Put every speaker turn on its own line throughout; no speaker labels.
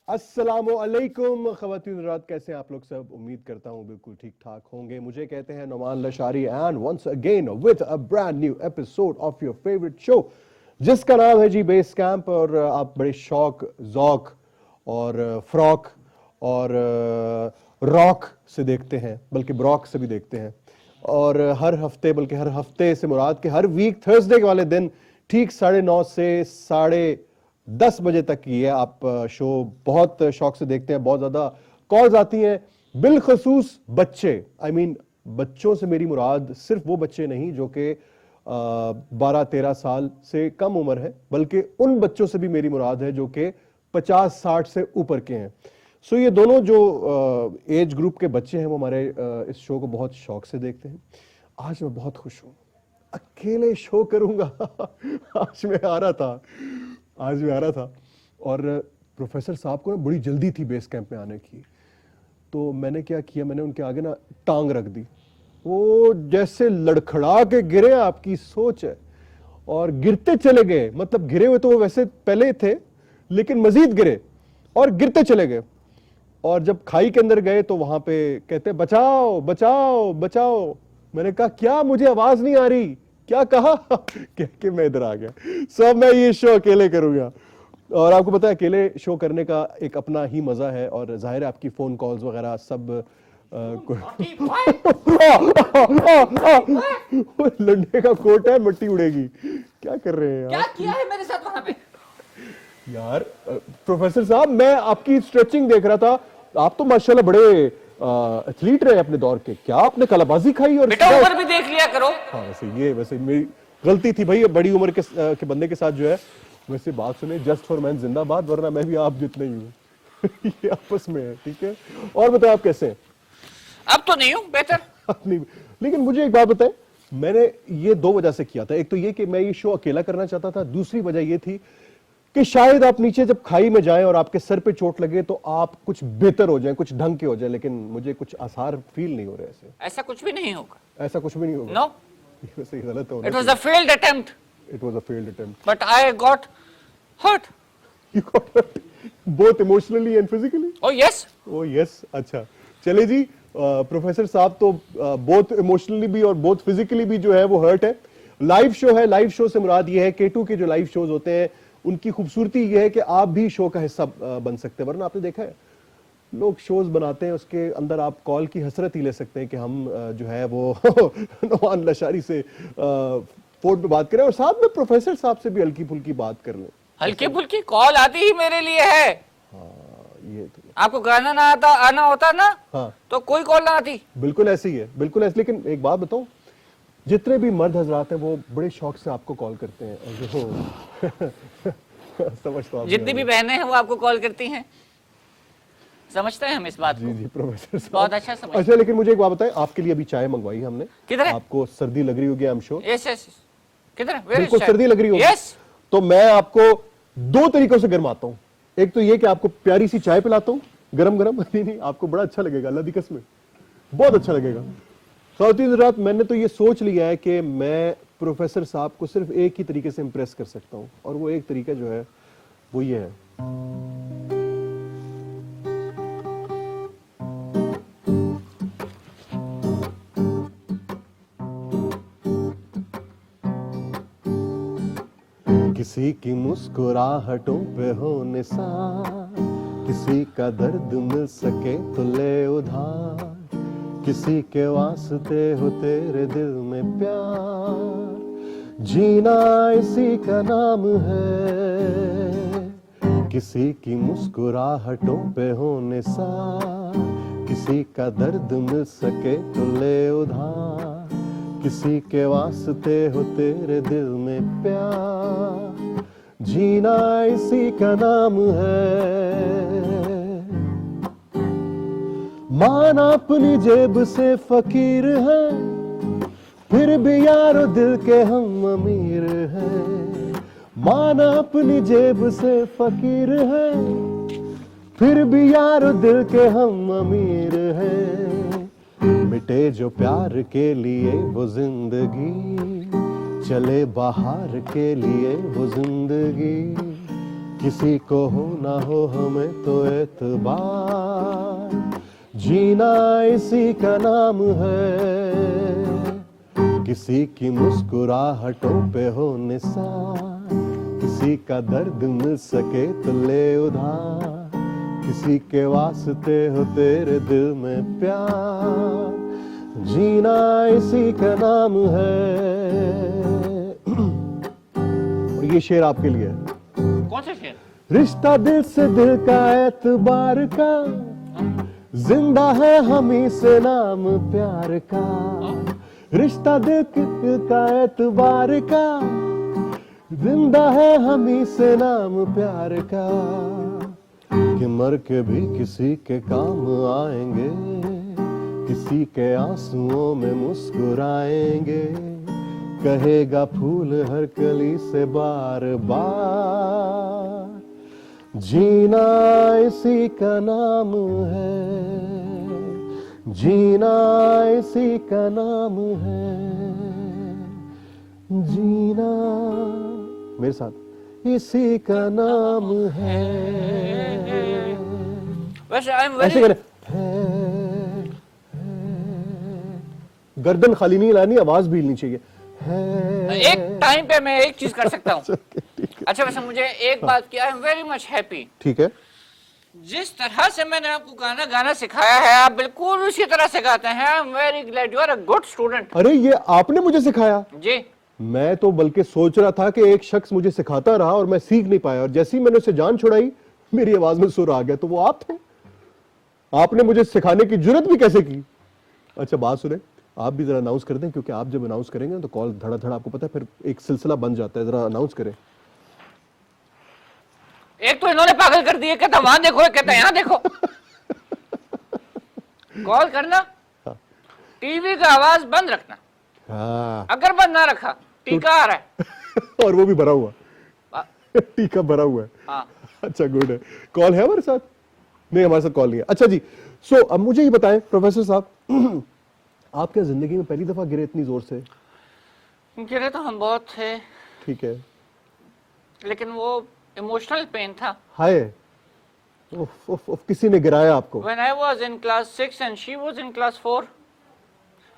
अस्सलामु अलैकुम ख़वातीन हज़रात, कैसे हैं आप लोग सब? उम्मीद करता हूँ बिल्कुल ठीक ठाक होंगे। मुझे कहते हैं Noman Lashari and once again with a brand new episode of your favourite show जिसका नाम है जी बेस कैंप। और आप बड़े शौक ज़ौक और फ्रॉक और रॉक से देखते हैं, बल्कि ब्रॉक से भी देखते हैं। और हर हफ्ते, बल्कि हर हफ्ते से मुराद के हर वीक थर्सडे के वाले दिन ठीक 9:30 से 10:30 बजे तक की है। आप शो बहुत शौक से देखते हैं, बहुत ज्यादा कॉल्स आती हैं, बिलखसूस बच्चे। आई मीन बच्चों से मेरी मुराद सिर्फ वो बच्चे नहीं जो कि 12-13 साल से कम उम्र है, बल्कि उन बच्चों से भी मेरी मुराद है जो कि 50-60 से ऊपर के हैं। सो ये दोनों जो एज ग्रुप के बच्चे हैं वो हमारे इस शो को बहुत शौक से देखते हैं। आज मैं बहुत खुश हूं, अकेले शो करूंगा। आज मैं आ रहा था और प्रोफेसर साहब को ना बड़ी जल्दी थी बेस कैंप में आने की। तो मैंने क्या किया, मैंने उनके आगे ना टांग रख दी। वो जैसे लड़खड़ा के गिरे, आपकी सोच है, और गिरते चले गए। मतलब गिरे हुए तो वो वैसे पहले थे, लेकिन मजीद गिरे और गिरते चले गए। और जब खाई के अंदर गए तो वहां पे कहते बचाओ बचाओ बचाओ। मैंने कहा क्या, मुझे आवाज नहीं आ रही, क्या कहा? कह के मैं इधर आ गया। सब मैं ये शो अकेले करूंगा। और आपको पता है अकेले शो करने का एक अपना ही मजा है। और जाहिर है आपकी फोन कॉल्स वगैरह सब लंडे का कोट है, मिट्टी उड़ेगी। क्या कर रहे हैं यार?
क्या किया है मेरे साथ वहां पे?
यार प्रोफेसर साहब, मैं आपकी स्ट्रेचिंग देख रहा था। आप तो माशाल्लाह बड़े एथलीट रहे अपने दौर के। क्या आपने कलाबाजी खाई? और
बेटा उम्र भी देख लिया करो।
हाँ वैसे मेरी गलती थी भाई, बड़ी उम्र के बंदे के साथ जो है। वैसे बात सुने, जस्ट फॉर मैन जिंदाबाद, वरना मैं भी आप जितना ही हूँ। ये आपस में है, ठीक है। और बताओ आप कैसे हैं?
अब तो नहीं हूं, बेहतर
नहीं, लेकिन मुझे एक बात बताएं, मैंने ये 2 वजह से किया था। एक तो ये कि मैं ये शो अकेला करना चाहता था, दूसरी वजह ये थी कि शायद आप नीचे जब खाई में जाएं और आपके सर पे चोट लगे तो आप कुछ बेहतर हो जाएं, कुछ ढंग के हो जाएं। लेकिन मुझे कुछ आसार फील नहीं हो रहे ऐसे।
ऐसा कुछ भी नहीं होगा।
ऐसा कुछ भी नहीं होगा।
नो,
वैसे गलत हो।
It was a failed attempt.
It was a failed attempt.
But I got hurt.
You got hurt both emotionally and physically.
Oh yes.
Oh yes, अच्छा। चले जी, प्रोफेसर साहब तो बोथ इमोशनली भी और बोथ फिजिकली भी जो है वो हर्ट है। लाइव शो है, लाइव शो से मुराद ये है K2 के जो लाइव शोज होते हैं उनकी खूबसूरती ये है कि आप भी शो का हिस्सा बन सकते हैं। वरना आपने देखा है लोग शोज बनाते हैं, उसके अंदर आप कॉल की हसरत ही ले सकते हैं कि हम जो है वो नोमान लशारी से फोन पे बात करें और साथ में प्रोफेसर साहब से भी हल्की फुल्की बात कर लें।
हल्की फुल्की कॉल आती ही मेरे लिए है।
ये तो
आपको गाना ना आता आना होता ना,
हाँ
तो कोई कॉल ना आती।
बिल्कुल ऐसी है, बिल्कुल ऐसी। लेकिन एक बात बताऊं, जितने भी मर्द हजरात हैं वो बड़े शौक से आपको कॉल करते हैं। और जो समझता हूं,
जितनी भी बहनें हैं वो आपको कॉल करती हैं। समझते हैं हम इस बात को।
जी प्रोफेसर साहब
बहुत अच्छा समझते हैं।
अच्छा, लेकिन मुझे एक बात बताएं, आपके लिए अभी चाय मंगवाई हमने।
किधर है?
आपको सर्दी लग रही होगी, I am sure.
Yes yes. किधर है?
बिल्कुल सर्दी लग रही होगी।
यस।
तो मैं आपको 2 तरीकों से गर्माता हूँ। एक तो ये कि आपको प्यारी सी चाय पिलाता हूँ गरम गरम। नहीं, आपको बड़ा अच्छा लगेगा, अल्लाह दी कसम, बहुत अच्छा लगेगा। ख़वातीन हज़रात, मैंने तो ये सोच लिया है कि मैं प्रोफेसर साहब को सिर्फ एक ही तरीके से इंप्रेस कर सकता हूँ, और वो एक तरीका जो है वो ये है। किसी की मुस्कुराहटों पे हो निसार, किसी का दर्द मिल सके तो ले उधार, किसी के वास्ते हो तेरे दिल में प्यार, जीना इसी का नाम है। किसी की मुस्कुराहटों पे हो निसार, किसी का दर्द मिल सके तो ले उधार, किसी के वास्ते हो तेरे दिल में प्यार, जीना इसी का नाम है। माना अपनी जेब से फकीर है, फिर भी यारो दिल के हम अमीर हैं। माना अपनी जेब से फकीर है, फिर भी यारो दिल के हम अमीर हैं। मिटे जो प्यार के लिए वो जिंदगी, चले बाहर के लिए वो जिंदगी, किसी को हो ना हो हमें तो एतबार, जीना इसी का नाम है। किसी की मुस्कुराहटों पे हो निसार, किसी का दर्द मिल सके तो ले उधार, किसी के वास्ते हो तेरे दिल में प्यार, जीना इसी का नाम है। और ये शेर आपके लिए है।
कौन सा शेर?
रिश्ता दिल से दिल का एतबार का, जिंदा है हमी से नाम प्यार का। रिश्ता दिल का एतबार का, जिंदा है हमी से नाम प्यार का। कि मर के भी किसी के काम आएंगे, किसी के आंसुओं में मुस्कुराएंगे, कहेगा फूल हर कली से बार बार, जीना इसी का नाम है, जीना इसी का नाम है, जीना मेरे साथ इसी का नाम है।
वैसे आई एम
ऐसे
वेरी, गर्दन
खाली नहीं लानी, आवाज भी हिलनी चाहिए।
एक टाइम पे मैं एक चीज कर सकता हूँ। अच्छा वैसे मुझे एक बात की, आई एम वेरी मच हैप्पी।
ठीक है,
जिस तरह से मैंने आपको गाना सिखाया है, आप बिल्कुल उसी तरह से गाते हैं। I am very glad, you are a good student.
अरे ये आपने मुझे सिखाया?
जी।
मैं तो बल्कि सोच रहा था कि एक शख्स मुझे सिखाता रहा और मैं सीख नहीं पाया, और जैसे ही मैंने उसे जान छुड़ाई मेरी आवाज में सुर आ गया, तो वो आप थे। आपने मुझे सिखाने की जुर्रत भी कैसे की? अच्छा बात सुने, आप भी जरा अनाउंस कर दें, क्योंकि आप जब अनाउंस करेंगे तो कॉल धड़ा धड़ा, आपको पता है फिर एक सिलसिला बन जाता है। जरा अनाउंस करें।
एक तो इन्होंने पागल कर दिया, कहता वहां देखो, एक कहता यहां देखो। कॉल करना, टीवी का आवाज बंद रखना।
हाँ।
अगर बंद ना रखा, टीका आ रहा है।
और वो भी भरा हुआ, टीका भरा हुआ है।
हाँ।
अच्छा गुड है। कॉल है हमारे साथ? नहीं, हमारे साथ कॉल नहीं है। अच्छा जी, सो अब मुझे ये बताएं प्रोफेसर साहब, आप क्या जिंदगी में पहली दफा गिरे इतनी जोर से?
गिरे तो हम बहुत थे,
ठीक है,
लेकिन वो इमोशनल पेन था।
हाय, उफ, उफ, उफ, किसी ने गिराया आपको?
When I was in class 6 and she was in class 4,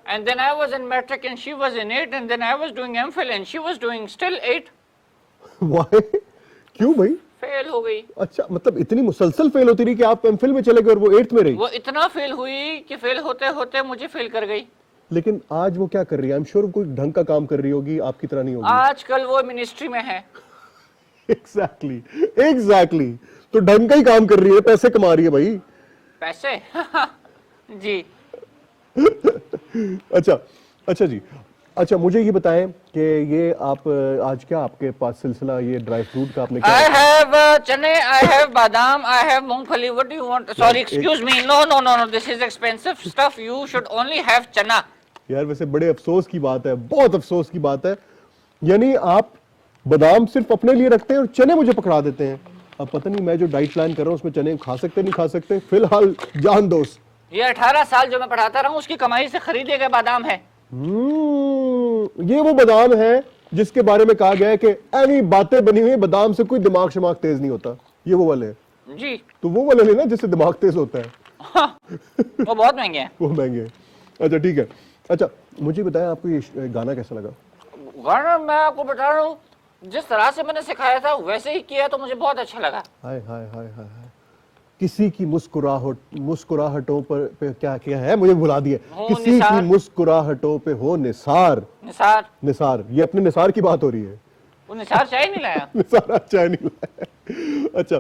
and then I was in matric and she was in 8, and then I was doing MPhil and she was doing still 8.
Why? क्यों भाई?
Fail हो गई।
अच्छा, मतलब इतनी मुसलसल fail होती रही कि आप एमफिल में चले गए और वो 8th में रही?
वो इतना फेल हुई कि फेल होते होते मुझे फेल कर गई।
लेकिन आज वो क्या कर रही है? आई एम श्योर कोई ढंग का काम कर रही होगी, आपकी तरह नहीं होगी।
आजकल वो मिनिस्ट्री में है।
Exactly, exactly. तो ढंग का ही काम कर रही है, पैसे कमा रही है भाई।
पैसे? जी।
अच्छा जी, अच्छा मुझे ये बताएं कि ये आप आज क्या आपके पास सिलसिला ये ड्राई फ्रूट का आपने क्या?
I have चने, I have बादाम, I have मूंगफली। What do you want? Sorry, excuse me. No. This is expensive stuff. You should only have चना।
यार वैसे बड़े अफसोस की बात है, बहुत अफसोस की बात है। यानी आप बादाम सिर्फ अपने लिए रखते हैं और चने मुझे पकड़ा देते हैं। अब पता नहीं मैं जो डाइट प्लान कर रहा हूँ उसमें चने खा सकते नहीं खा सकते। फिलहाल जान दोस्त,
ये 18 साल जो मैं पढ़ाता रहा हूँ उसकी कमाई से खरीदे गए बादाम है।
ये वो बादाम है जिसके बारे में कहा गया है कि ऐसी बातें बनी हुई बादाम से कोई दिमाग शमाग तेज नहीं होता। ये वो वाले हैं
जी।
तो वो वाले लेना जिससे दिमाग तेज होता है।
हाँ, वो बहुत महंगे हैं।
वो महंगे हैं। अच्छा ठीक है। अच्छा मुझे बताया आपको ये गाना कैसा लगा?
गाना मैं आपको बता रहा हूँ, जिस तरह से मैंने सिखाया था वैसे ही किया तो मुझे बहुत अच्छा लगा।
हाय हाय हाय हाय हाय, किसी की मुस्कुराहटों पे क्या क्या है मुझे भुला दिया। किसी की मुस्कुराहटों पे हो निसार। निसार, ये अपने निसार की बात हो रही है।
वो निसार चाय नहीं लाया।
निसार चाय नहीं लाया। अच्छा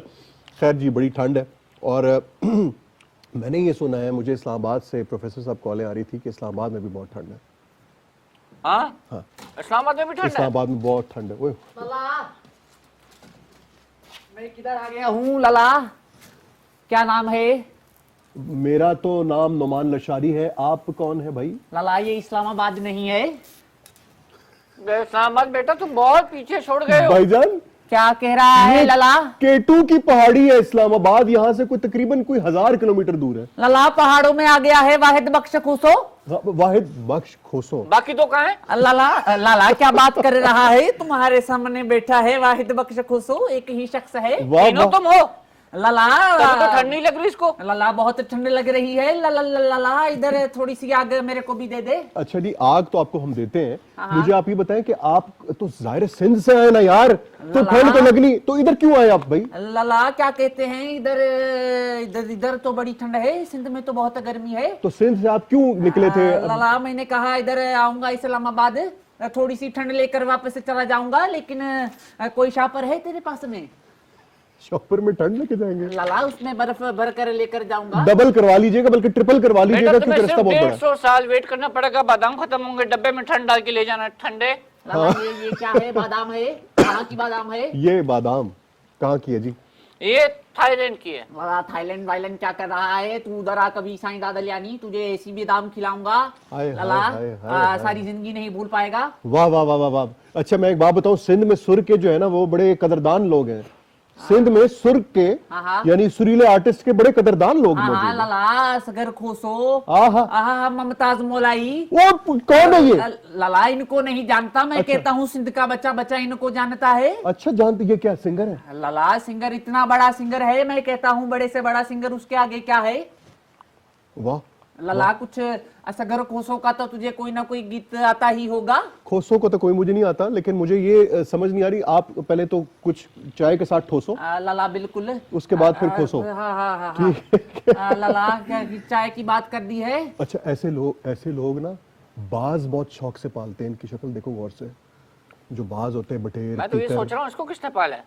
खैर जी, बड़ी ठंड है और मैंने ये सुना है, मुझे इस्लामाबाद से प्रोफेसर साहब कॉलें आ रही थी कि इस्लामाबाद में भी बहुत ठंड है।
हाँ, इस्लामाबाद में भी ठंड है।
इस्लामाबाद में बहुत ठंड है। ओए
लला, मैं किधर आ गया हूँ लला? क्या नाम है?
मेरा तो नाम नुमान लशारी है। आप कौन है भाई?
लला ये इस्लामाबाद नहीं है।
इस्लामाबाद बेटा तुम बहुत पीछे छोड़ गए हो।
भाईजान
क्या कह रहा है लला?
केटू की पहाड़ी है इस्लामाबाद, यहाँ से कोई तकरीबन कोई 1000 किलोमीटर दूर है।
लला पहाड़ों में आ गया है वाहिद बख्श खुशो।
वाहिद बख्श खोसो।
बाकी तो कहाँ है?
लला लला क्या बात कर रहा है? तुम्हारे सामने बैठा है वाहिद बख्श खुशो, एक ही शख्स है।
वाह
तीनों
वाह।
तुम हो?
लला
तब तो ठंड नहीं लग रही इसको?
लला बहुत ठंड लग रही है। लला लला इधर थोड़ी सी आग मेरे को भी दे दे।
अच्छा जी, आग तो आपको हम देते हैं। मुझे आप ये बताएं कि आप तो जाहिर है सिंध से आए ना यार, तो ठंड तो लगनी, तो इधर क्यों आए आप भाई?
लला क्या कहते हैं, इधर इधर इधर तो बड़ी ठंड है, सिंध में तो बहुत गर्मी है।
तो सिंध से आप क्यों निकले थे?
लला मैंने कहा इधर आऊंगा इस्लामाबाद, थोड़ी सी ठंड लेकर वापस चला जाऊंगा, लेकिन कोई शापर है तेरे पास में?
शॉपर में ठंड लेके जाएंगे?
लला उसमें बर्फ भर कर लेकर जाऊंगा।
डबल करवा लीजिएगा, बल्कि ट्रिपल करवा
बेटा
लीजिएगा,
तुम्हें
क्योंकि रास्ता
सिर्फ
बहुत बड़ा है।
150 साल वेट करना पड़ेगा, बादाम खत्म होंगे, डब्बे में ठंड डाल के ले जाना ठंडे।
लला ये क्या है? बादाम है? कहाँ की बादाम है?
ये बादाम कहाँ की है जी?
ये थाईलैंड की है।
लला थाईलैंड वाईलैंड क्या कर रहा है तू? उधर आ कभी साईं दादा लियानी, तुझे ऐसी बादाम खिलाऊंगा
हाय,
लला,
हाय, हाय, हाय।
सारी जिंदगी नहीं भूल पाएगा।
वाह वाह वाह वाह वाह। अच्छा मैं एक बात बताऊं, सिंध में सुर के जो है ना वो बड़े कदरदान लोग हैं। सिंध में सुर के यानी सुरीले आर्टिस्ट के बड़े कदरदान लोग
हाँ
मौजूद हैं।
लला सगर खोसो,
आहा
आहा ममताज मौलाई।
वो कौन है ये?
लला इनको नहीं जानता, मैं कहता हूँ सिंध का बच्चा बच्चा इनको जानता है।
अच्छा जानते, ये क्या सिंगर है?
लला सिंगर, इतना बड़ा सिंगर है, मैं कहता हूँ बड़े से बड़ा सिंगर, उसके आगे क्या है?
वाह।
लला कुछ असगर खोसो का तो तुझे कोई ना कोई गीत आता ही होगा।
खोसो को तो कोई मुझे नहीं आता, लेकिन मुझे ये समझ नहीं आ रही, आप पहले तो कुछ चाय के साथ ठोसो,
लला बिल्कुल,
उसके बाद फिर खोसो।
हाँ हाँ हाँ। लला क्या चाय की बात कर दी है?
अच्छा ऐसे लोग ना बाज बहुत शौक से पालते हैं, इनकी शक्ल देखो गौर से, जो बाज होते हैं बटेर
मैं तो ये
तीतर।
सोच रहा हूँ इसको किसने पाला है?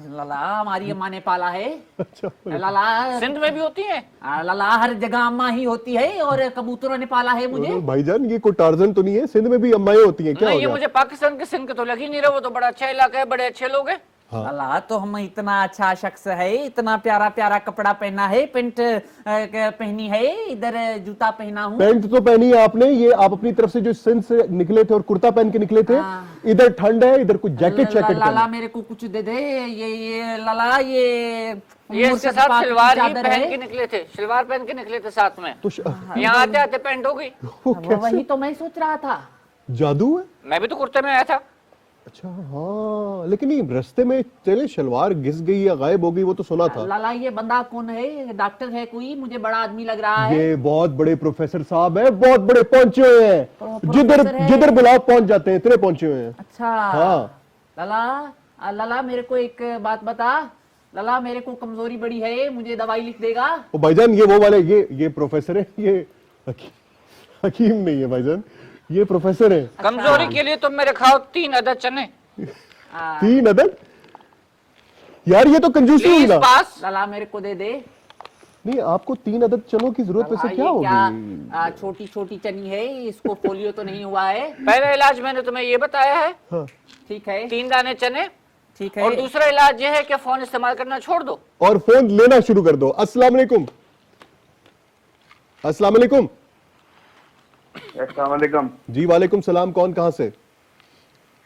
लला हमारी अम्मा ने पाला है।
अच्छा
लला
सिंध में भी होती है?
लला हर जगह अम्मा ही होती है, और कबूतरों ने पाला है मुझे।
भाईजान ये कोई टार्जन तो नहीं है? सिंध में भी अम्माएं होती हैं क्या?
नहीं,
हो
ये
गया?
मुझे पाकिस्तान के सिंध के तो लग ही नहीं रहा, वो तो बड़ा अच्छा इलाका है, बड़े अच्छे लोग हैं।
लला तो हम इतना अच्छा शख्स है, इतना प्यारा प्यारा कपड़ा पहना है, पेंट पहनी है, इधर जूता पहना हूँ।
पैंट तो पहनी है आपने, ये आप अपनी तरफ से जो सिंध से निकले थे और कुर्ता पहन के निकले थे, इधर ठंड है, इधर कुछ जैकेट शैकेट
लला मेरे को कुछ दे दे। ये लला ये
इसके साथ शलवार ही पहन के निकले थे, शलवार पहन के निकले थे साथ में।
तो
यहाँ आते आते पैंट हो गई।
वही तो मैं सोच रहा था।
जादू है?
मैं भी तो कुर्ते में आया था।
अच्छा हाँ, लेकिन ये रास्ते में चले शलवार घिस गई या गायब हो गई, वो तो सुना था।
लाला ये बंदा कौन है? डॉक्टर है कोई? मुझे बड़ा आदमी लग रहा है।
ये बहुत बड़े प्रोफेसर साहब हैं, बहुत बड़े पहुंचे हुए हैं, जिधर बुलाओ पहुंच जाते हैं, इतने पहुंचे हुए हैं।
अच्छा
हाँ।
लाला लाला मेरे को एक बात बता। लाला मेरे को कमजोरी बड़ी है, मुझे दवाई लिख देगा?
ओ भाईजान ये वो वाले, ये प्रोफेसर है, ये हकीम नहीं है भाईजान, ये प्रोफेसर है।
कमजोरी के लिए तुम मेरे खाओ 3 अदद चने।
3 अदद? यार ये तो कंजूसी हुई ना।
पास
लाला मेरे को दे दे।
नहीं आपको 3 अदद चनों की जरूरत वैसे क्या होगी?
छोटी छोटी चनी है, इसको पोलियो तो नहीं हुआ है?
पहला इलाज मैंने तुम्हें ये बताया है।
हाँ।
ठीक है
3 दाने चने।
ठीक है।
और दूसरा इलाज ये है कि फोन इस्तेमाल करना छोड़ दो
और फोन लेना शुरू कर दो। अस्सलाम वालेकुम। अस्सलाम वालेकुम।
अस्सलाम वालेकुम।
जी वालेकुम सलाम। कौन कहाँ से?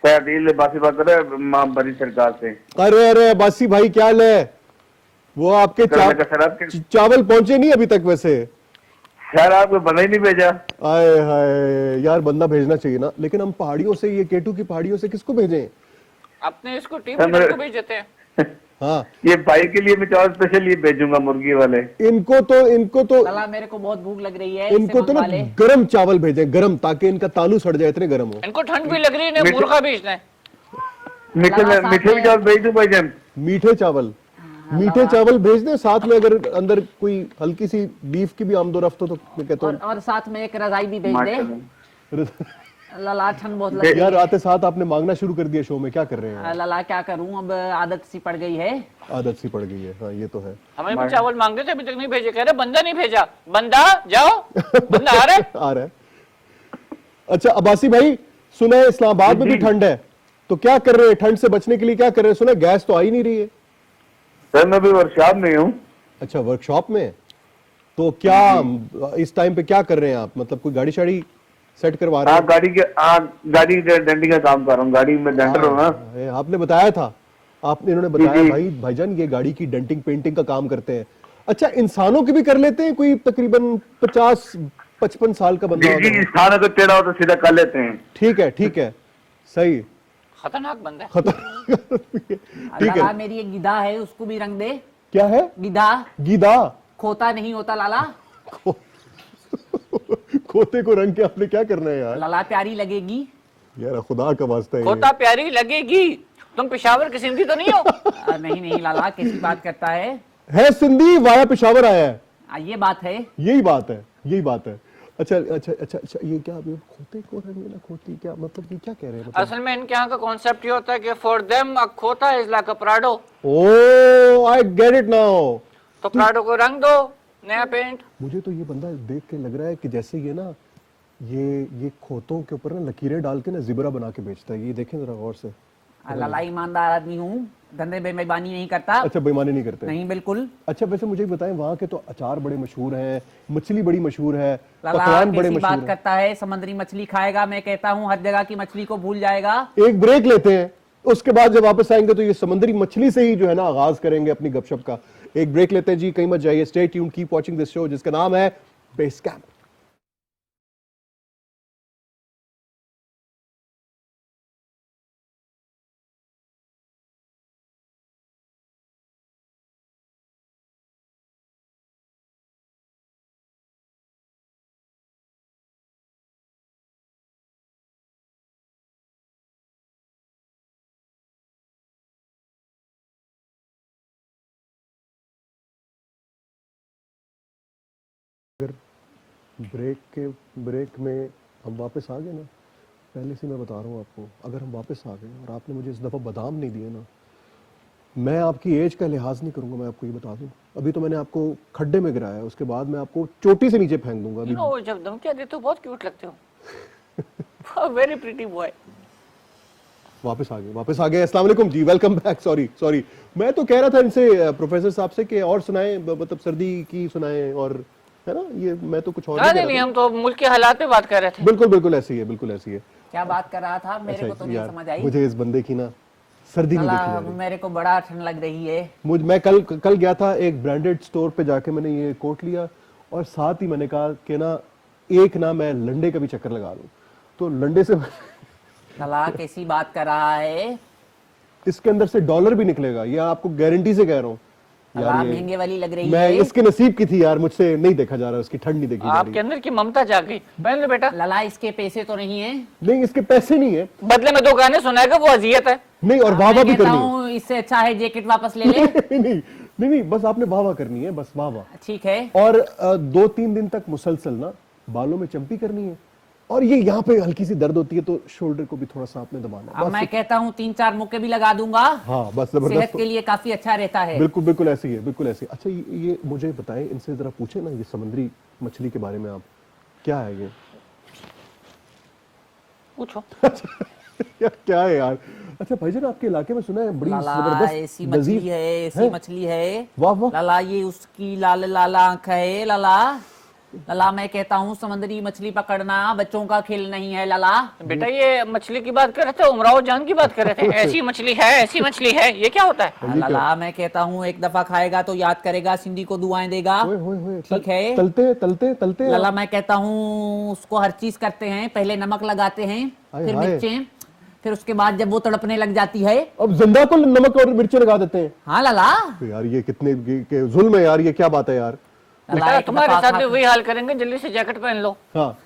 सर अदील बासी बात कर रहे हैं माँ बड़ी सरकार से।
अरे अरे बासी भाई क्या हाल है? वो आपके चावल पहुंचे नहीं अभी तक वैसे?
सर आपको बंदा ही नहीं भेजा।
आए हाय यार, बंदा भेजना चाहिए ना, लेकिन हम पहाड़ियों से, ये केटू की पहाड़ियों से किसको भेजें?
अपने इसको टीम लीडर को भेज देते हैं।
हाँ
ये भाई के लिए मैं चावल स्पेशल ये भेजूंगा मुर्गी वाले।
इनको तो
लाला मेरे को बहुत भूख लग रही है,
इनको तो ना गरम चावल भेजें, गरम, ताकि इनका तालू सड़ जाए, इतने गरम हो।
इनको ठंड भी लग रही है, इन्हें मुर्गा भेजना है।
मीठे भी चावल भेज दूं भाईजान?
मीठे चावल भेज दें साथ में, अगर अंदर कोई हल्की सी बीफ की भी आमदोरफ्त हो तो मैं कहता हूँ।
और साथ में एक रजाई भी भेज दे। लाला ठंड बहुत लग
यार आते साथ आपने मांगना शुरू कर दिया शो में, क्या कर रहे हैं?
लाला क्या करूं, अब आदत सी पड़ गई है।
आदत सी पड़ गई है, हाँ ये तो है।
हमें भी चावल मांगते थे, अभी तक नहीं भेजे। कह रहे बंदा नहीं भेजा। बंदा जाओ, बंदा आ रहा है।
आ रहा है। अच्छा अब्बासी भाई, सुना है इस्लामाबाद में भी ठंड है, तो क्या कर रहे हैं? ठंड से बचने के लिए क्या कर रहे हैं? सुना गैस तो आ ही नहीं रही है।
सर मैं भी वर्कशॉप में हूँ।
अच्छा वर्कशॉप में, तो क्या इस टाइम पे क्या कर रहे हैं आप? मतलब कोई गाड़ी शाड़ी सेट करवा रहे हैं?
गाड़ी डेंटिंग का काम कर रहा हूँ। गाड़ी में डेंटर हूँ ना।
आपने बताया था आपने इन्होंने बताया
जी।
भाई भाईजान ये गाड़ी की डेंटिंग पेंटिंग का काम करते हैं। अच्छा, इंसानों की भी कर लेते हैं? कोई तकरीबन 50-55 साल का बंदा
जी
होगा।
जी, स्थान अगर टेढ़ा हो तो सीधा कर लेते हैं।
ठीक है, सही।
खतरनाक बंदा है।
खतरनाक ठीक
लाला
है।
मेरी एक गिधा है, उसको भी रंग दे।
क्या है?
गिधा,
गीदा।
खोता नहीं होता लाला।
खोते को रंग के आपने क्या करना है यार?
लाला प्यारी लगेगी।
यार खुदा का वास्ता है ये।
खोता प्यारी लगेगी। तुम पेशावर की सिंधी तो नहीं हो?
नहीं नहीं लाला, कैसी बात करता
है सिंधी वाया पेशावर आया है।
ये बात है।
यही बात है, यही बात है। अच्छा, ये क्या अभी खोते को रंग देना, खोती क्या मतलब, ये क्या कह रहे हैं मतलब?
असल में इनके यहाँ का कॉन्सेप्ट ये होता है कि फॉर देम अ खोता is like a Prado.
Oh I get it now.
तो प्राडो को रंग दो, नया पेंट।
मुझे तो ये बंदा देख के लग रहा है कि जैसे ये ना ये खोतों के ऊपर ना लकीरें डाल के ना जिबरा बना के बेचता है। ये देखें जरा गौर से।
लाला ईमानदार आदमी हूँ, धंधे बेईमानी नहीं करता।
अच्छा, बेईमानी नहीं करते?
नहीं बिल्कुल।
अच्छा, वैसे मुझे बताएं, वहाँ के तो अचार बड़े मशहूर हैं, मछली बड़ी मशहूर है,
लाला
पकवान बड़े
कैसी
मशहूर
बात
हैं।
करता है, समुद्री मछली खाएगा? मैं कहता हूँ हर जगह की मछली को भूल जाएगा।
एक ब्रेक लेते हैं, उसके बाद जब वापस आएंगे तो ये समुद्री मछली से ही जो है ना आगाज करेंगे अपनी गपशप का। एक ब्रेक लेते हैं जी, कहीं मत जाइए। Stay tuned, keep watching this show जिसका नाम है बेस कैंप। ब्रेक में हम वापस आ गए ना, पहले से मैं बता रहा हूँ आपको, अगर हम वापस आ गए और आपने मुझे इस दफ़ा बादाम नहीं दिए ना, मैं आपकी एज का लिहाज नहीं करूंगा। मैं आपको ये बता दूं, अभी तो मैंने आपको खड्डे में गिराया है, उसके बाद मैं आपको चोटी से नीचे फेंक दूंगा। अभी
जब धमकियां देते हो बहुत क्यूट लगते हो। Very pretty boy.
वापस आ गए। अस्सलाम वालेकुम जी, वेलकम बैक। सॉरी, मैं तो कह रहा था इनसे, प्रोफेसर साहब से, कि और सुनाएं, मतलब सर्दी की सुनाएं, और है ना, ये मैं तो कुछ और
नहीं, हम तो मुल्क के हालात पे बात कर रहे थे।
बिल्कुल ऐसी है।
क्या बात कर रहा था, मेरे को तो नहीं समझ आई।
मुझे इस बंदे की ना सर्दी नहीं देखी जा रही।
मेरे को बड़ा ठंड लग रही है।
मैं कल गया था एक ब्रांडेड स्टोर पे, जाके मैंने ये कोट लिया और साथ ही मैंने कहा कि ना एक ना मैं लंडे का भी चक्कर लगा लूं। तो लंडे से
लाला कैसी बात कर रहा है?
इसके अंदर से डॉलर भी निकलेगा, ये आपको गारंटी से कह रहा हूँ।
लाला महंगे वाली लग रही
मैं
है।
इसके नसीब की थी यार, मुझसे नहीं देखा जा रहा, उसकी ठंड नहीं देखी जा
आपके
रही।
अंदर की ममता जाग गई। पहन लो बेटा।
लाला इसके पैसे तो नहीं है?
नहीं, इसके पैसे नहीं है।
बदले में 2 गाने सुनाएगा, वो अजियत है।
नहीं, और वाह
मैं
भी
कहता
करनी है।
हूँ इससे अच्छा है जैकेट वापस ले ले।
नहीं, बस आपने वाह करनी है, बस वाह।
ठीक है।
और 2-3 दिन तक मुसलसल ना बालों में चंपी करनी है, और ये यहाँ पे हल्की सी दर्द होती है तो शोल्डर को भी थोड़ा सा आपने दबाना है।
अब मैं कहता हूँ 3-4 मुक्के भी लगा दूंगा।
हाँ, बस
सेहत
जबरदस्त।
के लिए काफी अच्छा रहता है।
बिल्कुल ऐसी है। अच्छा, ये मुझे बताएं, इनसे जरा पूछे ना, ये समुद्री मछली के बारे में, आप क्या है ये?
पूछो।
क्या है यार? अच्छा भाईजान, आपके इलाके में सुना है बड़ी
लाला
जबरदस्त
ऐसी मछली है, ऐसी मछली है।
वाह।
लाला ये उसकी लाल आंख है। लाला मैं कहता हूँ समुद्री मछली पकड़ना बच्चों का खेल नहीं है। लाला
बेटा, ये मछली की बात कर रहे थे, उमराव जान की बात कर रहे थे। ऐसी मछली है, ये क्या होता है?
लाला मैं कहता हूँ एक दफा खाएगा तो याद करेगा, सिंधी को दुआएं देगा। ठीक है।
तलते
लाला मैं कहता हूँ उसको हर चीज करते हैं, पहले नमक लगाते हैं, फिर मिर्चें, फिर उसके बाद जब वो तड़पने लग जाती है,
अब जिंदा को नमक और मिर्ची लगा देते हैं।
हाँ लाला।
यार ये कितने जुल्म है यार, ये क्या बात है यार?
बेटा, तुम्हारे साथ भी वही हाल करेंगे, जल्दी से जैकेट पहन लो।
हाँ,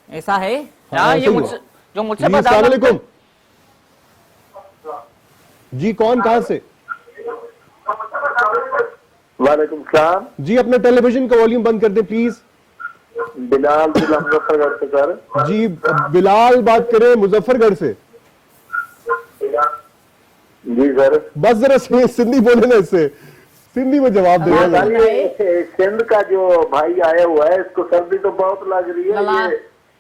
ऐसा है।
हाँ, ये
ऐसे ही
मुझसे जो मुझसे
जी, अस्सलाम वालेकुम जी, कौन कहाँ से?
वालेकुम सलाम
जी, अपने टेलीविजन का वॉल्यूम बंद कर दे प्लीज।
बिलाल जिला मुजफ्फरगढ़ से सर।
जी, बिलाल बात करें मुजफ्फरगढ़ से।
जी सर।
बस जरा सिंधी बोले ना, इससे सिंधी में जवाब दे रहे हैं।
ये सिंध का जो भाई आया हुआ है, इसको सर्दी तो बहुत लग रही है।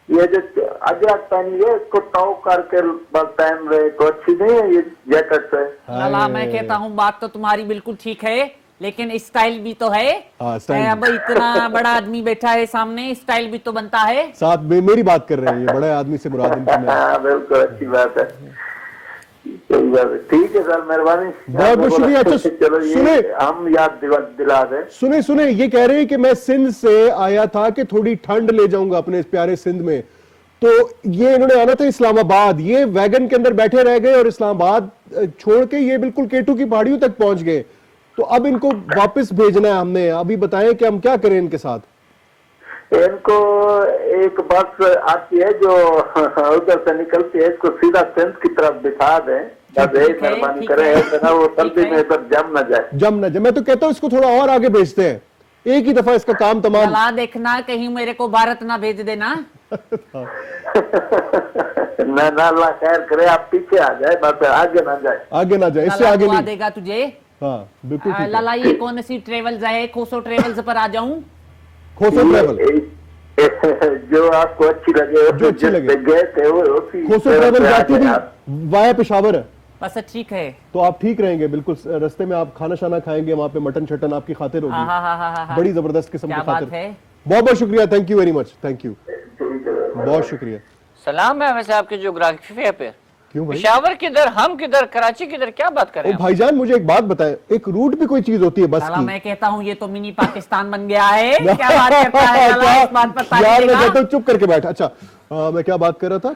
ये जो अजरक पहनी है, इसको टॉ करके पहन रहे तो अच्छी नहीं है ये जैकेट से।
लाला मैं कहता हूँ बात तो तुम्हारी बिल्कुल ठीक है, लेकिन स्टाइल भी तो है। अब इतना बड़ा आदमी बैठा है सामने, स्टाइल भी तो बनता है।
साथ में मेरी बात कर रहे हैं, ये बड़ा आदमी से मुराद इनका।
हाँ बिल्कुल, अच्छी बात है। सही बात है। ठीक है सर, मेहरबानी।
बहुत बहुत शुक्रिया। अच्छा
चलो
सुने
ये हम याद दिला दें।
सुने सुने, ये कह रहे हैं कि मैं सिंध से आया था कि थोड़ी ठंड ले जाऊंगा अपने इस प्यारे सिंध में, तो ये इन्होंने आना था इस्लामाबाद, ये वैगन के अंदर बैठे रह गए और इस्लामाबाद छोड़ के ये बिल्कुल केटू की पहाड़ियों तक पहुंच गए। तो अब इनको वापस भेजना है हमने। अभी बताएं कि हम क्या करें इनके साथ।
इनको एक बस आती है जो उधर से निकलती है, इसको सीधा सिंध की तरफ बिठा दें। बस एक मेहरबानी करें, ऐसे ना वो सर्दी में इधर जम न जाए। मैं तो कहता हूँ इसको थोड़ा और आगे भेजते हैं, एक ही दफा इसका काम तमाम।
लला देखना कहीं मेरे को भारत ना भेज देना।
ना अल्लाह खैर करे, आप पीछे आ जाए, बस आगे ना जाए।
आगे ना जाए, इससे
लला
आगे
दुआ
नहीं।
देगा तुझे।
हाँ बिल्कुल ठीक है।
लला ये कौन सी ट्रेवल्स है? खोसो ट्रेवल्स पर आ जाऊं?
खोसो ट्रैवल
जो आपको अच्छी लगे,
जो अच्छी लगे।
गए थे वो
खोसो ट्रैवल जाती भी वाया पेशावर है।
बस ठीक है,
तो आप ठीक रहेंगे बिल्कुल। रास्ते में आप खाना शाना खाएंगे, वहां पे मटन शटन आपकी खातिर होगी।
हाँ।
बड़ी जबरदस्त किस्म
क्या
की
बात
खातिर।
है।
बहुत बहुत शुक्रिया, thank you very much, thank you, बहुत शुक्रिया।
सलाम है वैसे आपके जोग्राफी पे।
क्यों भाई?
पेशावर किधर, हम किधर, कराची किधर, क्या बात करें?
भाईजान मुझे एक बात बताएं, एक रूट भी कोई चीज होती है बस
लाला
की?
मैं कहता हूँ ये तो मिनी पाकिस्तान बन गया है। क्या बात करता है लाला, इस बात पर ताली
यार मैं
देगा।
कहता हूँ चुप करके बैठ। अच्छा मैं क्या बात कर रहा था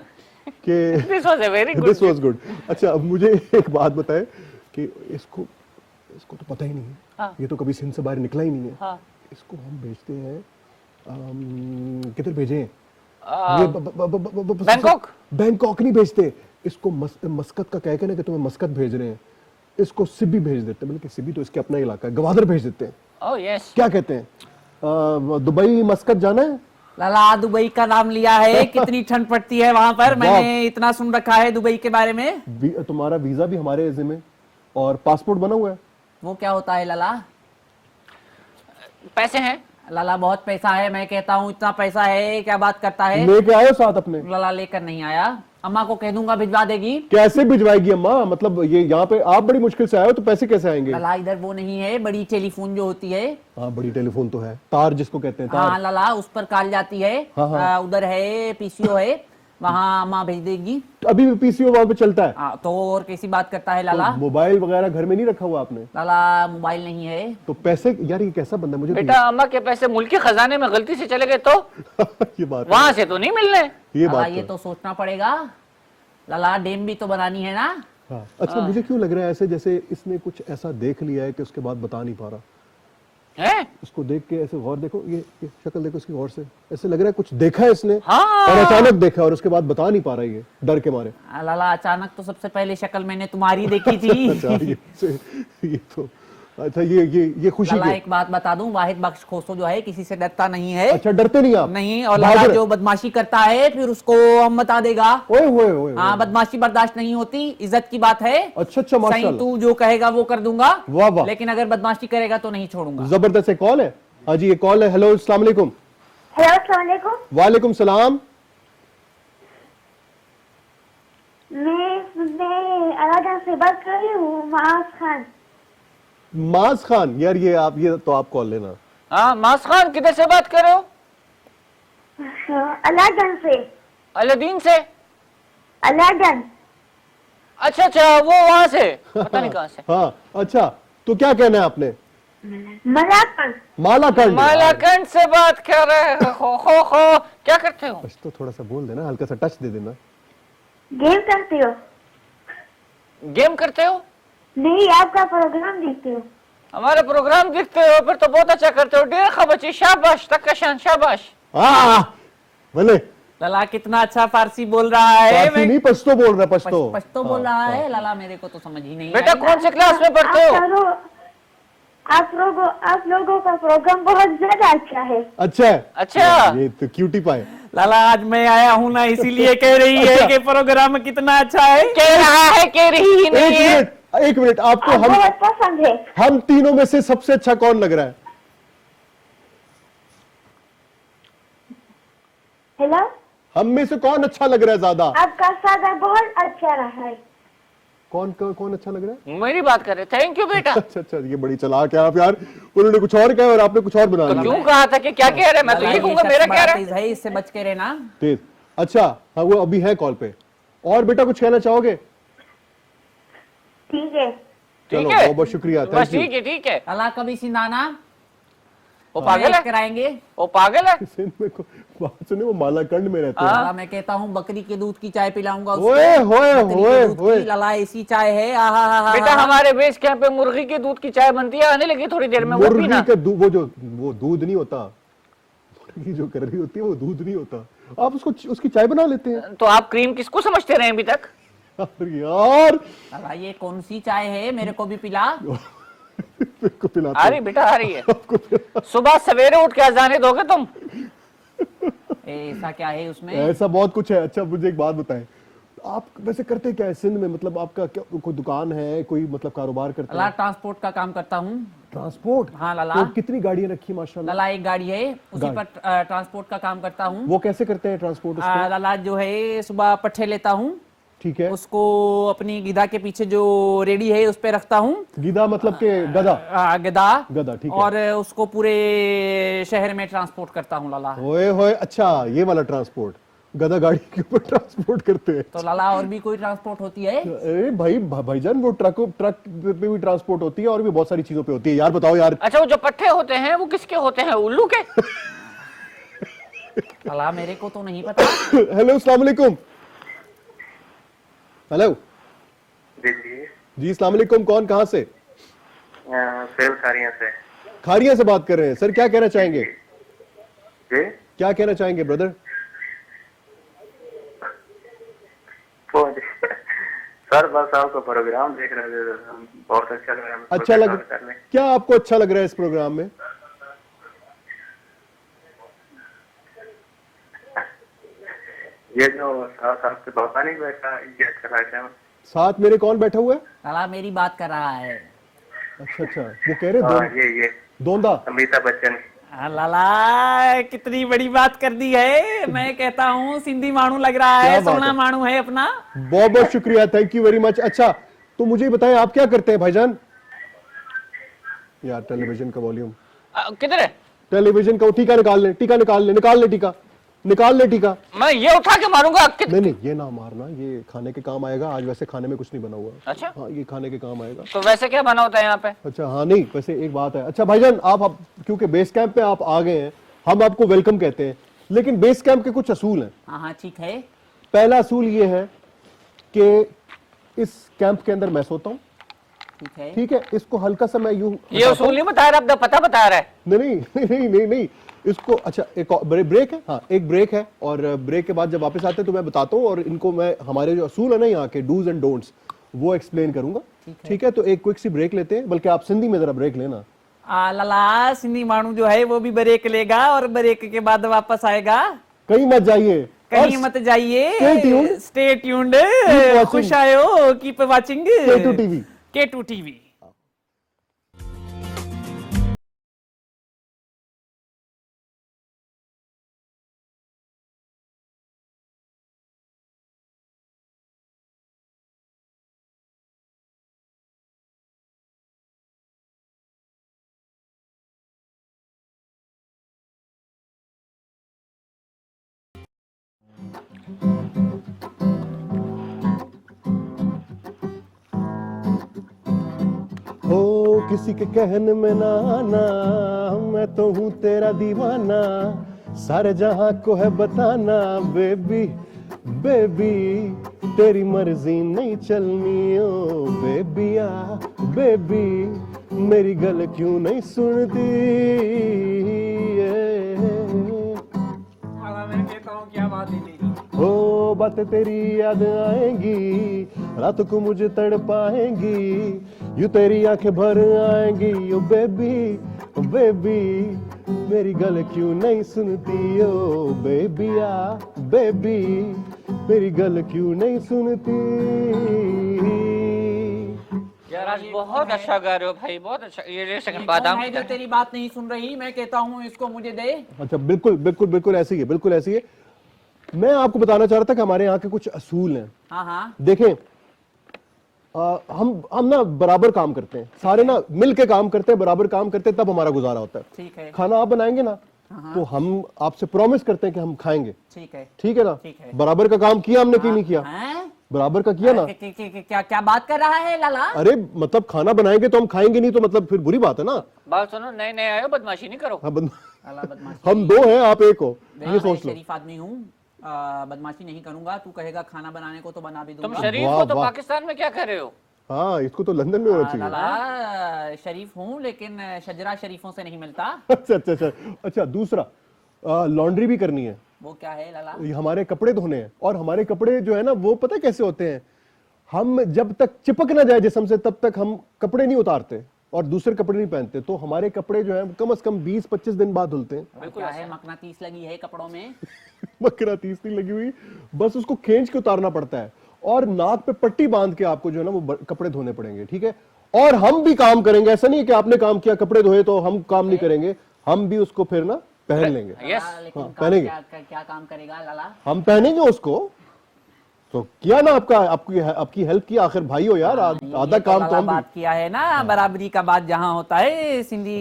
कि
this was a very good.
This was good. अच्छा अब मुझे एक बात बताएं कि इसको तो पता ही नहीं है।
हाँ।
ये तो कभी सिंध से बाहर निकला ही नहीं है।
हाँ।
इसको हम भेजते हैं किधर भेजें? ये
बैंकॉक।
बैंकॉक नहीं भेजते इसको, मस्कत का कह के ना कि तुम्हें मस्कत भेज रहे हैं, इसको सिबी भेज देते हैं। बल्कि सिबी तो इसके अपना इलाका है, गवादर भेज देते हैं।
Oh yes.
क्या कहते हैं, दुबई मस्कत जाना है?
लाला दुबई का नाम लिया है, कितनी ठंड पड़ती है वहां पर, मैंने इतना सुन रखा है दुबई के बारे में।
तुम्हारा वीजा भी हमारे जिम्मे और पासपोर्ट बना हुआ है।
वो क्या होता है लाला?
पैसे हैं
लाला, बहुत पैसा है। मैं कहता हूँ इतना पैसा है, क्या बात करता है?
लेके आयो साथ अपने?
लाला लेकर नहीं आया, अम्मा को कह दूंगा भिजवा देगी।
कैसे भिजवाएगी अम्मा? मतलब ये यहाँ पे आप बड़ी मुश्किल से आए हो, तो पैसे कैसे आएंगे?
लाला इधर वो नहीं है, बड़ी टेलीफोन जो होती है।
हाँ बड़ी टेलीफोन तो है, तार जिसको कहते हैं तार।
हाँ लाला, उस पर कॉल जाती है।
हाँ।
उधर है पीसीओ है, वहाँ अम्मा भेज देगी।
अभी भी पीसीओ वहां पे चलता है?
हाँ, तो और कैसी बात करता है लाला?
तो मोबाइल वगैरह घर में नहीं रखा हुआ आपने?
लाला मोबाइल नहीं है।
तो पैसे, यार ये कैसा बंदा मुझे
बेटा, अम्मा के पैसे मुल्की खजाने में गलती से चले गए तो
ये बात
वहां से तो नहीं मिलने।
ये
लाला
बात
ये
तो
तो सोचना पड़ेगा। लाला डैम भी तो बनानी है ना।
हाँ। अच्छा मुझे क्यों लग रहा है ऐसे जैसे इसने कुछ ऐसा देख लिया है कि उसके बाद बता नहीं पा रहा
है?
उसको देख के ऐसे गौर देखो, ये शक्ल देखो इसकी गौर से, ऐसे लग रहा है कुछ देखा है इसने।
हाँ।
और अचानक देखा और उसके बाद बता नहीं पा रहा है, ये डर के मारे।
लाला अचानक तो सबसे पहले शक्ल मैंने तुम्हारी देखी थी।
अच्छा ये तो अच्छा ये खुशी
लाला
की।
एक बात बता दूं, वाहिद बख्श खोसो जो है किसी से डरता नहीं है।
अच्छा डरते नहीं आप?
नहीं, और लाला जो बदमाशी करता है फिर उसको हम बता देगा।
ओए ओए ओए।
हाँ, बदमाशी बर्दाश्त नहीं होती, इज्जत की बात है।
अच्छा
सही,
माशाल्लाह।
तू जो कहेगा वो कर दूंगा।
वाह वाह,
लेकिन अगर बदमाशी करेगा तो नहीं छोड़ूंगा।
जबरदस्त। एक कॉल है। हाँ जी, ये कॉल है। हेलो अस्सलाम वालेकुम।
हेलो अस्सलाम वालेकुम।
वालेकुम सलाम।
मैं अलादा से बात कर रही हूँ, मास खान।
मास खान, यार ये तो आप कॉल लेना।
हाँ मास खान, किधर से बात कर रहे हो?
अलादन से।
अलादीन से?
अलादन।
अच्छा वो वहां से, पता नहीं कहां से।
हाँ अच्छा, तो क्या कहना है आपने?
मलाकंड।
मालाकंड।
मालाकंड से बात कर रहे हो। क्या करते हो?
तो थोड़ा सा बोल देना, हल्का सा टच दे देना।
गेम करते हो?
गेम करते हो?
नहीं, आपका प्रोग्राम देखते हो।
हमारा प्रोग्राम देखते हो? फिर तो बहुत अच्छा करते हो। डेर खबची, शाबाश, तकशान, शाबाश।
भले
लाला कितना अच्छा फारसी बोल रहा है।
फारसी नहीं, पश्तो बोल रहा है, पश्तो।
पश्तो बोल रहा है लाला, मेरे को तो समझ ही नहीं
बेटा
आई।
कौन से क्लास में पढ़ते हो?
आप लोगों का प्रोग्राम बहुत ज्यादा अच्छा है।
अच्छा है।
अच्छा।
ये तो क्यूटी पाए।
लाला आज मैं आया हूँ ना, इसीलिए कह रही है कि प्रोग्राम कितना अच्छा है।
कह रहा है, कह रही ही नहीं है।
एक मिनट, आपको
आप बहुत पसंद है।
हम तीनों में से सबसे अच्छा कौन लग रहा है?
हेलो,
हम में से कौन अच्छा लग रहा है ज्यादा?
आपका सादा बहुत अच्छा रहा है।
कौन अच्छा लग रहा है?
मेरी बात कर रहे। थैंक यू बेटा।
अच्छा, ये बड़ी चालाक है आप यार। उन्होंने कुछ और कहा और आपने कुछ और बना
तो
लिया।
क्यों कहा था कि क्या कह रहे? मैं तो ये कहूंगा मेरा कह रहा है।
इससे बच के रहना।
तेज। अच्छा हाँ, वो अभी है कॉल पे। और बेटा कुछ कहना चाहोगे?
ठीक है।
चलो
ठीक है
बहुत बहुत शुक्रिया,
बस
थैंक यू।
ठीक है ठीक है।
लाला कभी सिंधाना
वो पागल
मैच
है,
कराएंगे।
वो पागल है।
सिंध में बात सुने, वो मालाकंड में रहते हैं।
लाला मैं कहता हूँ बकरी के दूध की चाय पिलाऊंगा उसको।
ओए होए
बकरी के
होए
दूध
होए।
की लाला ऐसी चाय है, आहा
बेटा हमारे बेस कैंप पे मुर्गी के दूध की चाय बनती है, आने लगी थोड़ी देर में, वो
मुर्गी
पीना।
का वो दूध नहीं होता, मुर्गी जो कर रही होती है वो दूध नहीं होता, आप उसकी चाय बना लेते हैं।
तो आप क्रीम किसको समझते रहे अभी तक?
अरे यार
लाला ये कौन सी चाय है, मेरे को भी पिला।
को पिलाते
आ रही बेटा आ रही है। सुबह सवेरे उठ के अजाने दोगे तुम?
ऐसा क्या है उसमें?
ऐसा बहुत कुछ है। अच्छा मुझे एक बात बताएं, आप वैसे करते क्या है सिंध में, मतलब आपका क्या कोई दुकान है, कोई मतलब कारोबार करते
लाला
हैं?
ट्रांसपोर्ट का काम करता हूँ।
ट्रांसपोर्ट?
हाँ लाला।
तो कितनी गाड़ियां रखी माशाल्लाह?
लाला एक गाड़ी है, उसी पर ट्रांसपोर्ट का काम करता हूँ।
वो कैसे करते हैं ट्रांसपोर्ट उसको?
लाला जो है सुबह पट्टे लेता हूँ,
ठीक है।
उसको अपनी गिदा के पीछे जो रेडी है उस पे रखता हूँ।
गिदा मतलब के गधा?
गदा।
गधा, ठीक है।
और उसको पूरे शहर में ट्रांसपोर्ट करता हूँ लाला।
ओए होए, अच्छा ये वाला ट्रांसपोर्ट, गधा गाड़ी के ऊपर ट्रांसपोर्ट करते हैं।
तो लाला और भी कोई ट्रांसपोर्ट होती है?
अरे भाईजान वो ट्रक पे भी ट्रांसपोर्ट होती है और भी बहुत सारी चीजों पे होती है यार, बताओ यार।
अच्छा वो जो पट्टे होते हैं वो किसके होते हैं, उल्लू के?
लाला मेरे को तो नहीं पता।
हेलो अस्सलाम वालेकुम। हेलो
जी जी
जी अस्सलाम वालेकुम, कौन कहाँ से?
सेल खारियां से।
खारिया से बात कर रहे हैं सर, क्या कहना चाहेंगे?
जी
क्या कहना चाहेंगे ब्रदर?
सर बस आपका प्रोग्राम देख रहे थे, बहुत अच्छा लग रहा है।
अच्छा लग, क्या आपको अच्छा लग रहा है इस प्रोग्राम में?
ये जो साथ आपके पापा नहीं बैठा, ये अच्छा लगा है।
साथ मेरे कौन बैठा हुआ है?
लाला मेरी बात कर रहा है।
अच्छा अच्छा, वो कह रहे
ये
दोंदा।
अमिताभ बच्चन।
लाला कितनी बड़ी बात कर दी है। मैं कहता हूँ सिंधी मानू लग रहा
क्या
है,
बात
सोना
है।
मानू है अपना।
बहुत बहुत शुक्रिया, थैंक यू वेरी मच। अच्छा तो मुझे बताएं आप क्या करते हैं भाईजान? यार टेलीविजन का वॉल्यूम,
किधर है?
टेलीविजन का टीका निकाल ले, टीका निकाल ले, निकाल ले टीका, निकाल ले टीका।
मैं ये उठा के मारूंगा।
नहीं नहीं ये ना मारना, ये खाने के काम आएगा। आज वैसे खाने में कुछ नहीं बना हुआ।
अच्छा
हाँ ये खाने के काम आएगा।
तो वैसे क्या बना होता है यहाँ पे?
अच्छा हाँ नहीं वैसे एक बात है। अच्छा भाईजान आप क्योंकि बेस कैंप पे आप आ गए हैं, हम आपको वेलकम कहते हैं, लेकिन बेस कैंप के कुछ असूल हैं।
हाँ हाँ ठीक है।
पहला असूल ये है कि इस कैंप के अंदर मैं सोता हूँ,
ठीक है।
ठीक है। इसको हल्का सा मैं यूं
ये उसूल नहीं बता रहा, अपना पता बता रहा है।
नहीं नहीं नहीं नहीं नहीं इसको। अच्छा एक ब्रेक है, हाँ एक ब्रेक है, और ब्रेक के बाद जब वापस आते हैं तो मैं बताता हूँ, और इनको मैं हमारे जो असूल है ना यहाँ के डूज एंड डोंट्स वो एक्सप्लेन करूंगा, ठीक है। तो एक क्विक सी ब्रेक लेते हैं, बल्कि आप सिंधी में जरा ब्रेक लेना।
लाला सिंधी मानू जो है वो भी ब्रेक लेगा और ब्रेक के बाद वापस आएगा।
कहीं मत जाइए,
कहीं मत जाइए,
stay tuned.
Stay tuned.
watching.
खुश आयो, keep watching
K2 TV।
K2 TV।
हो किसी के कहने में ना आना, मैं तो हूँ तेरा दीवाना, सारे जहां को है बताना। बेबी बेबी तेरी मर्जी नहीं चलनी, ओ बेबिया बेबी मेरी गल क्यों नहीं सुनती।
मैं कहता हूँ क्या बात है तेरी।
ओ बातें तेरी याद आएंगी, रात को मुझे तड़पाएंगी, यूं तेरी आंखें भर आएंगी। ओ बेबी बेबी मेरी गल क्यों नहीं सुनती, ओ बेबिया बेबी मेरी गल क्यों नहीं सुनती।
यार आज बहुत अच्छा गा रहे हो भाई, बहुत अच्छा। ये सेकंड
कौन
बादाम
है जो तेरी बात नहीं सुन रही? मैं कहता हूँ इसको मुझे दे।
अच्छा बिल्कुल बिल्कुल बिल्कुल ऐसी है, बिल्कुल ऐसी है। मैं आपको बताना चाह रहा था कि हमारे यहाँ के कुछ असूल हैं।
हाँ हाँ
देखें हम ना बराबर काम करते हैं, सारे ना मिल के काम करते हैं, बराबर काम करते हैं, तब हमारा गुजारा होता है।
ठीक है।
खाना आप बनाएंगे ना तो हम आपसे प्रॉमिस करते हैं कि हम खाएंगे,
ठीक है।
ठीक है ना।
ठीक है।
बराबर का काम किया हमने कि नहीं किया?
हैं?
बराबर का किया ना।
क्या क्या बात कर रहा है लाला?
अरे मतलब खाना बनाएंगे तो हम खाएंगे नहीं, तो मतलब फिर बुरी बात है ना।
बात सुनो, नए नए आए हो, बदमाशी नहीं करो।
हाँ,
लाला बदमाशी
हम दो हैं, आप एक हो, ये
मैं
सोच लो।
शरीफ आदमी हूँ, बदमाशी नहीं करूंगा। तू कहेगा खाना बनाने को तो बना भी
तुम
दूंगा।
शरीफ
वाह,
हो तो
वाह।
पाकिस्तान में क्या कर रहे हो?
हाँ, इसको तो लंदन में होना चाहिए।
लाला शरीफ हूँ, लेकिन शजरा शरीफों से नहीं मिलता।
अच्छा अच्छा अच्छा अच्छा। दूसरा, लॉन्ड्री भी करनी है,
वो क्या है लाला?
ये हमारे कपड़े धोने हैं, और हमारे कपड़े जो है ना वो पता है कैसे होते हैं, हम जब तक चिपक ना जाए जिस्म से तब तक हम कपड़े नहीं उतारते और दूसरे कपड़े नहीं पहनते। तो हमारे कपड़े जो है कम से कम 20-25 दिन बाद धुलते हैं।
क्या है, मकनातीस लगी है कपड़ों में?
मकनातीस नहीं लगी हुई, बस उसको खींच के उतारना पड़ता है, और नाक पे पट्टी बांध के आपको जो है ना वो कपड़े धोने पड़ेंगे, ठीक है। और हम भी काम करेंगे, ऐसा नहीं है कि आपने काम किया कपड़े धोए तो हम काम नहीं करेंगे, हम भी उसको फिर ना पहन लेंगे।
लाला, लेकिन
हाँ,
काम
पहनेंगे।
क्या काम करेगा लाला?
हम पहनेंगे उसको। तो किया ना, आपकी हेल्प किया, आखिर भाई हो यार, आधा
ये
काम तो
लाला
हम भी।
बात किया है ना, बराबरी का बात जहाँ होता है सिंधी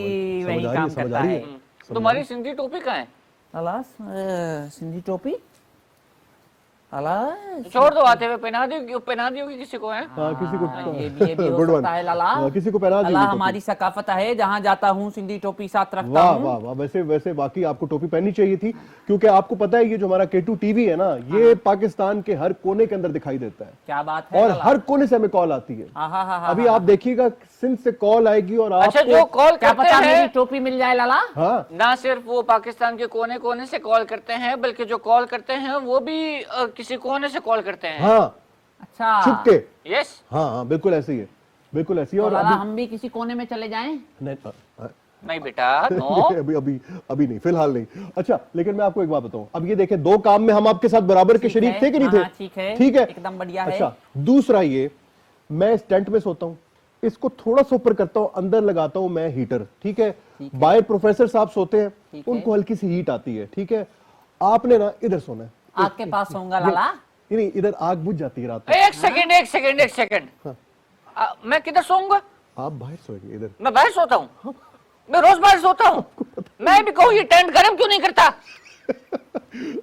वही
समझ आ रही
काम
है, समझ
करता
आ रही
है।
है।
तुम्हारी सिंधी टोपी कहाँ है?
लाला सिंधी टोपी लाला
छोड़ दो, आते हुए पहना दी होगी किसी को, है?
हाँ, किसी को
ये भी हो
Good one।
सकता है लाला।
हाँ, किसी को पहना दी
लाला
होगी टोपी।
हमारी सकाफत है, जहाँ जाता हूँ सिंधी टोपी साथ रखता
वाह
हूँ।
वाह वाह। वैसे वाकई आपको टोपी पहननी चाहिए थी, क्योंकि आपको पता है ये जो हमारा K2 टीवी है ना, ये पाकिस्तान के हर कोने के अंदर दिखाई देता है,
क्या बात है
और
लाला?
हर कोने से हमें कॉल आती है। अभी आप देखिएगा सिंध से कॉल आएगी, और
अच्छा,
आपको
जो कॉल
क्या
करते
पता मेरी
हैं
टोपी मिल जाए लाला?
हाँ
ना सिर्फ वो पाकिस्तान के कोने कोने से कॉल करते हैं, बल्कि जो कॉल करते हैं वो भी किसी कोने से कॉल करते हैं।
हाँ,
अच्छा
छुप के।
यस।
हाँ हाँ, बिल्कुल ऐसे ही है, बिल्कुल ऐसी है।
तो
और
लाला
अभी
हम भी किसी कोने में चले जाएं?
नहीं,
नहीं बेटा, नो।
अभी अभी अभी नहीं, फिलहाल नहीं। अच्छा, लेकिन मैं आपको एक बात बताऊं, अब ये देखें, दो काम में हम आपके साथ बराबर के
ठीक
शरीक
है,
थे कि नहीं
हाँ,
थे?
ठीक है,
ठीक है,
एकदम बढ़िया है।
अच्छा, दूसरा ये, मैं इस टेंट में सोता हूं, इसको थोड़ा सा ऊपर करता हूं, अंदर लगाता हूं मैं हीटर, ठीक है। बाहर प्रोफेसर साहब सोते हैं,
ठीक है।
उनको हल्की सी हीट आती है, ठीक है। आपने ना इधर सोना है,
आग के पास होऊंगा लाला।
नहीं, इधर आग बुझ जाती है रात में।
एक सेकंड। मैं किधर सोऊंगा?
आप बाहर सोएंगे, इधर।
मैं बाहर सोता हूँ, मैं रोज बाहर सोता हूँ। मैं भी कहूँ ये टेंट गर्म क्यों नहीं करता?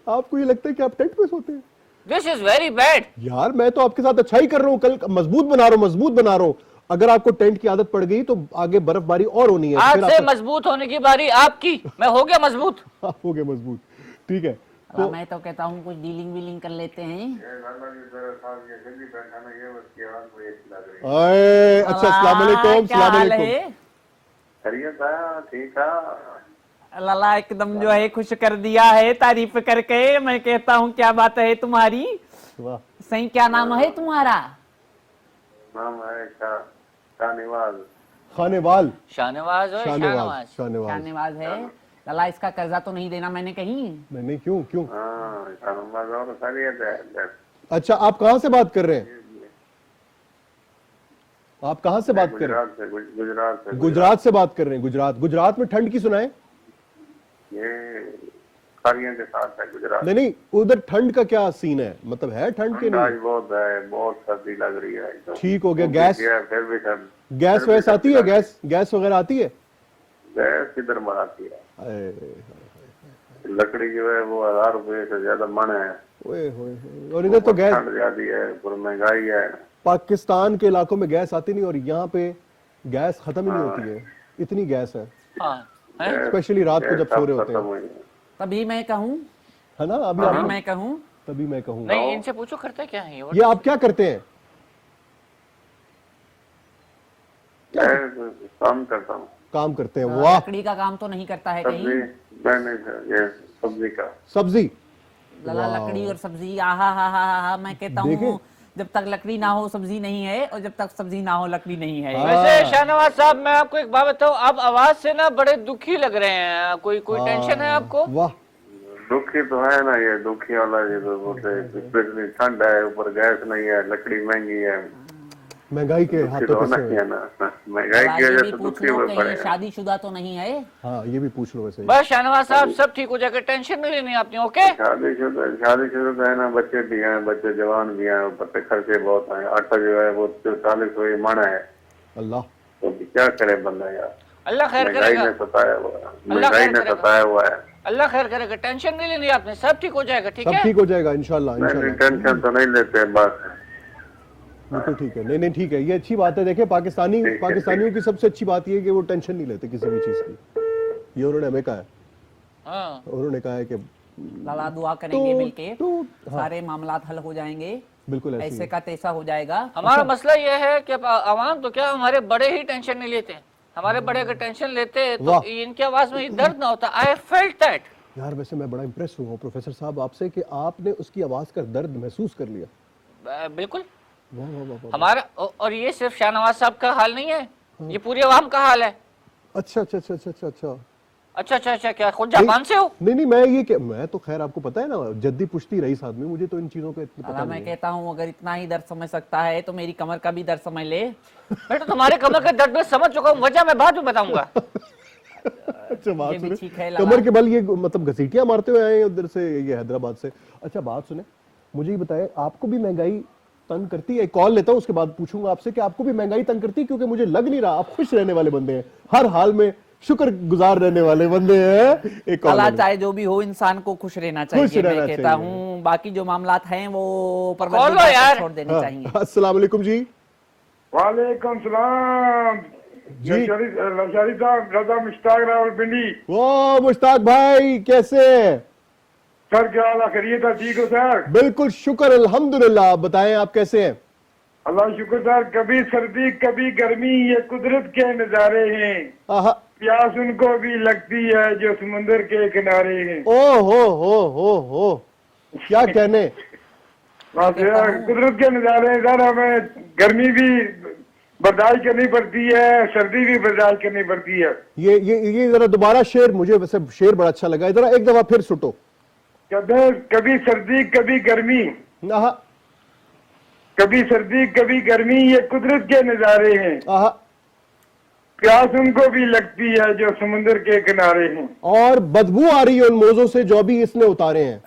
आपको ये लगता है कि आप टेंट में सोते हैं?
This is very bad.
यार मैं तो आपके साथ अच्छा ही कर रहा हूँ, कल मजबूत बना रहा हूँ। अगर आपको टेंट की आदत पड़ गई तो आगे बर्फबारी और होनी है।
आज
फिर
से
आपका-
मजबूत होने की बारी आपकी। मैं हो गया मजबूत।
आप हो गए मजबूत, ठीक है।
लाला, मैं तो कहता हूँ कुछ डीलिंग वीलिंग कर लेते हैं।
आए, अच्छा, अस्सलाम वालेकुम,
क्या
अस्सलाम
हाल
वालेकुम।
है?
खैरियत है, ठीक है।
लाला एकदम जो है खुश कर दिया है तारीफ करके। मैं कहता हूँ क्या बात है तुम्हारी?
वाह,
सही क्या नाम है तुम्हारा?
नाम है शाहनवाज।
खानेवाल,
शाहनवाज और
शाहनवाज,
शाहनवाज।
शाहनवाज।
शाहनवाज है। लाला इसका कर्जा तो नहीं देना मैंने कहीं?
नहीं, क्यों क्यों?
हाँ, शाहनवाज और खैरियत है।
अच्छा, आप कहाँ से बात कर रहे हैं? आप कहाँ से बात कर रहे हैं?
गुजरात से।
गुजरात से बात कर रहे हैं। गुजरात में ठंड की सुनाए?
ये खारियों के साथ है गुजरात।
नहीं, उधर ठंड का क्या सीन है, मतलब है ठंड के
आज
नहीं?
बहुत है, बहुत सर्दी लग रही है एकदम।
ठीक हो गया।
धूप
गैस
भी है, फिर भी सर्द-
गैस
फिर भी
वैस आती है?
सर्दी लग रही
गैस वगैरह आती है?
गैस किधर में आती है?
अरे,
लकड़ी जो है वो 1000 रुपए से ज्यादा मन है।
ओए होए होए। और इधर तो गैस,
ठंड ज्यादा है, पर महंगाई है।
पाकिस्तान के इलाकों में गैस आती नहीं, और यहाँ पे गैस खत्म ही नहीं होती है, इतनी गैस है,
हाँ, हैं?
स्पेशली रात को जब सो रहे होते
खत्म
हैं,
हुई है।
तभी मैं कहूँ,
है ना। अभी
तभी
आप,
मैं कहूँ।
तभी मैं कहूँ,
नहीं, इनसे पूछो करते क्या है
ये आप क्या करते हैं?
मैं काम करता हूँ।
काम करते हैं, वाह।
लकड़ी का काम तो नहीं करता है
सब्जी,
कहीं?
मैंने ये सब्जी का।
सब्जी,
लाला लकड़ी और सब्जी, आहा हा हा हा। मैं कहता
देखें।
हूँ जब तक लकड़ी ना हो सब्जी नहीं है, और जब तक सब्जी ना हो लकड़ी नहीं है।
वैसे शाहनवाज साहब, मैं आपको एक बात बताऊं, आप आवाज से ना बड़े दुखी लग रहे हैं। कोई टेंशन है आपको?
वाह,
दुखी तो है ना, ये दुखी वाला ये तो बोलते इतनी ठंड है, ऊपर गैस नहीं है, लकड़ी महंगी है।
महंगाई के
दुखी
हाथों
तो
पे
होना
से।
ही है ना, महंगाई
लाला,
की
ये
वजह
भी
से
पूछ
दुखी
लो
हुए
कहीं
पड़े।
शादीशुदा तो नहीं है?
हाँ, ये भी पूछ लो वैसे।
बस शाहनवाज साहब, सब ठीक हो जाएगा, टेंशन नहीं लेनी आपने। ओके,
शादीशुदा है ना, बच्चे भी हैं, बच्चे जवान भी हैं, ऊपर से खर्चे बहुत हैं। आटा जो है वो 40 हुई मन है,
अल्लाह,
तो क्या करे बंदा यार।
अल्लाह खैर
महंगाई
करेगा,
ने सताया हुआ है,
अल्लाह
महंगाई
खैर
ने
करेगा।
सताया हुआ है।
अल्लाह खैर करेगा, टेंशन नहीं लेनी आपने, सब ठीक हो जाएगा। ठीक
सब
है,
ठीक हो जाएगा इंशाल्लाह,
नहीं
इंशाल्लाह।
टेंशन तो नहीं लेते, बस
बिल्कुल ठीक है, नहीं नहीं ठीक है, ये अच्छी बात है। देखिए पाकिस्तानियों की सबसे अच्छी बात ये है कि वो टेंशन नहीं लेते किसी भी चीज की। ये उन्होंने हमें कहा है,
हाँ।
उन्होंने कहा है कि
लाला दुआ करेंगे मिलके,
हाँ।
सारे मामलात हल हो जाएंगे,
बिल्कुल ऐसे
ऐसे का तैसा हो जाएगा।
हमारा मसला ये है कि आवाम तो क्या, हमारे बड़े ही टेंशन नहीं लेते हैं। हमारे बड़े अगर टेंशन लेते तो इनकी आवाज में दर्द ना होता। I felt that.
यार वैसे मैं बड़ा इंप्रेस हुआ हूँ प्रोफेसर साहब आपसे कि आपने उसकी आवाज का दर्द महसूस कर लिया।
बिल्कुल।
वाह वाह वाह वाह।
हमारा और ये सिर्फ शाहनवाज साहब का हाल नहीं है, ये पूरी आवाम का हाल है।
अच्छा अच्छा अच्छा अच्छा अच्छा अच्छा
अच्छा, क्या खुद जापान से हो?
नहीं मैं तो खैर आपको पता है ना, जद्दी पुश्ती रईस आदमी, मुझे तो इन चीजों का इतना पता
मैं
नहीं है।
कहता हूँ अगर इतना ही दर्द समझ सकता है तो मेरी कमर का भी दर्द समझ ले।
बेटा तुम्हारे कमर का दर्द में समझ चुका हूँ, वजह मैं बाद में बताऊंगा।
अच्छा बात
ये भी
सुने,
ठीक है लाला।
कमर के बल ये मतलब घसीटियां मारते हुए आए हैं उधर से, ये हैदराबाद से। अच्छा बात सुने, मुझे ये बताए आपको भी महंगाई तंग करती है? एक कॉल लेता हूँ उसके बाद पूछूंगा आपसे कि आपको भी महंगाई तंग करती है, क्योंकि मुझे लग नहीं रहा, आप खुश रहने वाले बंदे हैं, हर हाल में शुक्रगुजार रहने वाले बंदे हैं। एक कॉल
अल्लाह चाहे जो भी हो इंसान को खुश रहना चाहिए। मैं कहता हूँ बाकी जो मामलात हैं वो परवरदिगार को
यार।
छोड़ देने चाहिए।
अस्सलाम वालेकुम जी।
वालेकुम सलाम
जी।
लशारी साहब, रजा मुश्ताक रावलपिंडी।
वो मुश्ताक भाई कैसे हैं?
सर क्या हाल है, खैरियत है? ठीक हो सर?
बिल्कुल शुक्र अल्हम्दुलिल्लाह, आप बताएं आप कैसे हैं?
अल्लाह शुक्र सर। कभी सर्दी कभी गर्मी, ये कुदरत के नजारे हैं।
आहा,
प्यास उनको भी लगती है जो समुंदर के किनारे हैं।
ओ हो क्या कहने।
बस यार कुदरत के नजारे हैं सर। हमें गर्मी भी बर्दाश्त करनी पड़ती है, सर्दी भी बर्दाश्त करनी पड़ती है।
ये जरा दोबारा शेर, मुझे वैसे शेर बड़ा अच्छा लगा, जरा एक दफा फिर सुटो।
कभी सर्दी कभी गर्मी,
आहा,
कभी सर्दी कभी गर्मी, ये कुदरत के नजारे हैं।
आहा,
प्यास उनको भी लगती है जो समुद्र के किनारे हैं।
और बदबू आ रही है उन मोजों से जो भी इसने उतारे हैं।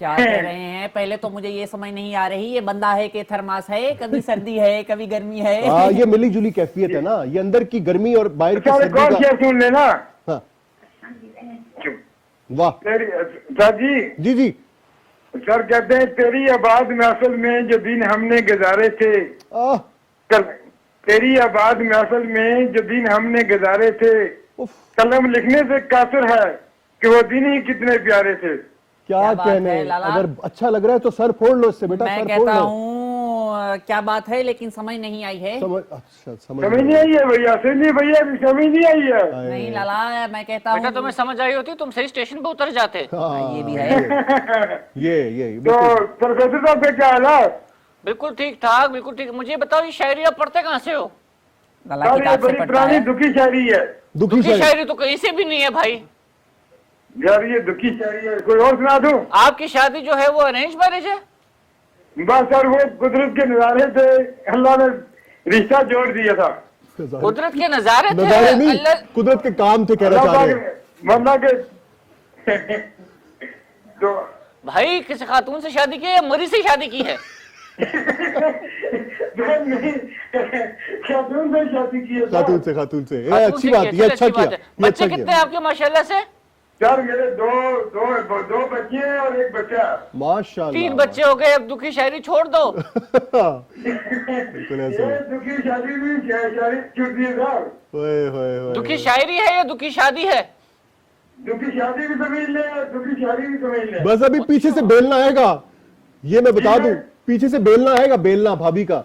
क्या कह रहे हैं? पहले तो मुझे ये समझ नहीं आ रही, ये बंदा है कि थर्मास है, कभी सर्दी है कभी गर्मी है।
ये मिली जुली कैफियत है ना, ये अंदर की गर्मी और बाहर की
सर
सर्दी
कौन
का।
शेर सुन लेना।
हाँ, वाह
सर जी
जी जी।
सर कहते हैं तेरी आबाद महफिल में जो दिन हमने गुजारे थे,
आह,
तेरी आबाद महफिल में जो दिन हमने गुजारे थे,
उफ,
कलम लिखने से कासिर है कि वो दिन ही कितने प्यारे थे।
क्या
बात
कहने।
है, लाला?
अगर अच्छा लग रहा है तो सर फोड़ लो इससे बेटा,
मैं
सर फोड़
कहता
लो।
हूँ क्या बात है, लेकिन समझ नहीं आई है।
अच्छा समझ
समझ नहीं आई है भैया, सुनिए भैया समझ नहीं आई है।
नहीं लाला, मैं कहता
बेटा
हूँ
तुम्हें समझ आई होती तुम सही स्टेशन पे उतर जाते।
ये भी है।
ये
तो प्रोफेसर साहब का क्या हाल है?
बिल्कुल ठीक ठाक, बिल्कुल ठीक। मुझे बताओ ये शायरी आप पढ़ते कहाँ से हो?
लाला
सर ये
किताब से
बड़ी
पढ़ता
पुरानी
है।
दुखी शायरी है।
दुखी
दुखी शायरी तो कहीं से भी नहीं है भाई।
यार ये दुखी शायरी है, कोई और सुना दूं?
आपकी शादी जो है वो अरेंज मैरिज है?
बस सर वो कुदरत के नजारे थे, अल्लाह ने रिश्ता जोड़ दिया था।
कुदरत के नजारे थे?
नजारे नहीं,
अल्लाह
कुदरत के काम थे कहना
अल्लाह
चाह
पाक
रहे हैं।
वरना के तो
भाई किसी खातून से शादी की है या मरी से शादी की है?
नहीं, खातून से शादी की है सर।
खातून से ये
खातून
अच्छी
से
बात,
की
ये
है,
अच्छा
अच्छी
किया,
बात है।
ये
बच्चे
अच्छा
कितने
किया।
हैं आपके माशाल्लाह से?
सर मेरे दो बच्चे हैं और एक बच्चा।
माशाल्लाह।
3 बच्चे हो गए, अब दुखी शायरी छोड़ दो।
बिल्कुल ऐसे।
ये दुखी शादी भी शायरी छूट दी है सर।
ओए
दुखी शायरी है या दुखी शादी है?
दुखी शादी भी समझ ले, दुखी शादी भी समझ ले।
बस अभी पीछे से बेलना आएगा, ये मैं बता दूं, पीछे से बेलना आएगा, बेलना भाभी का।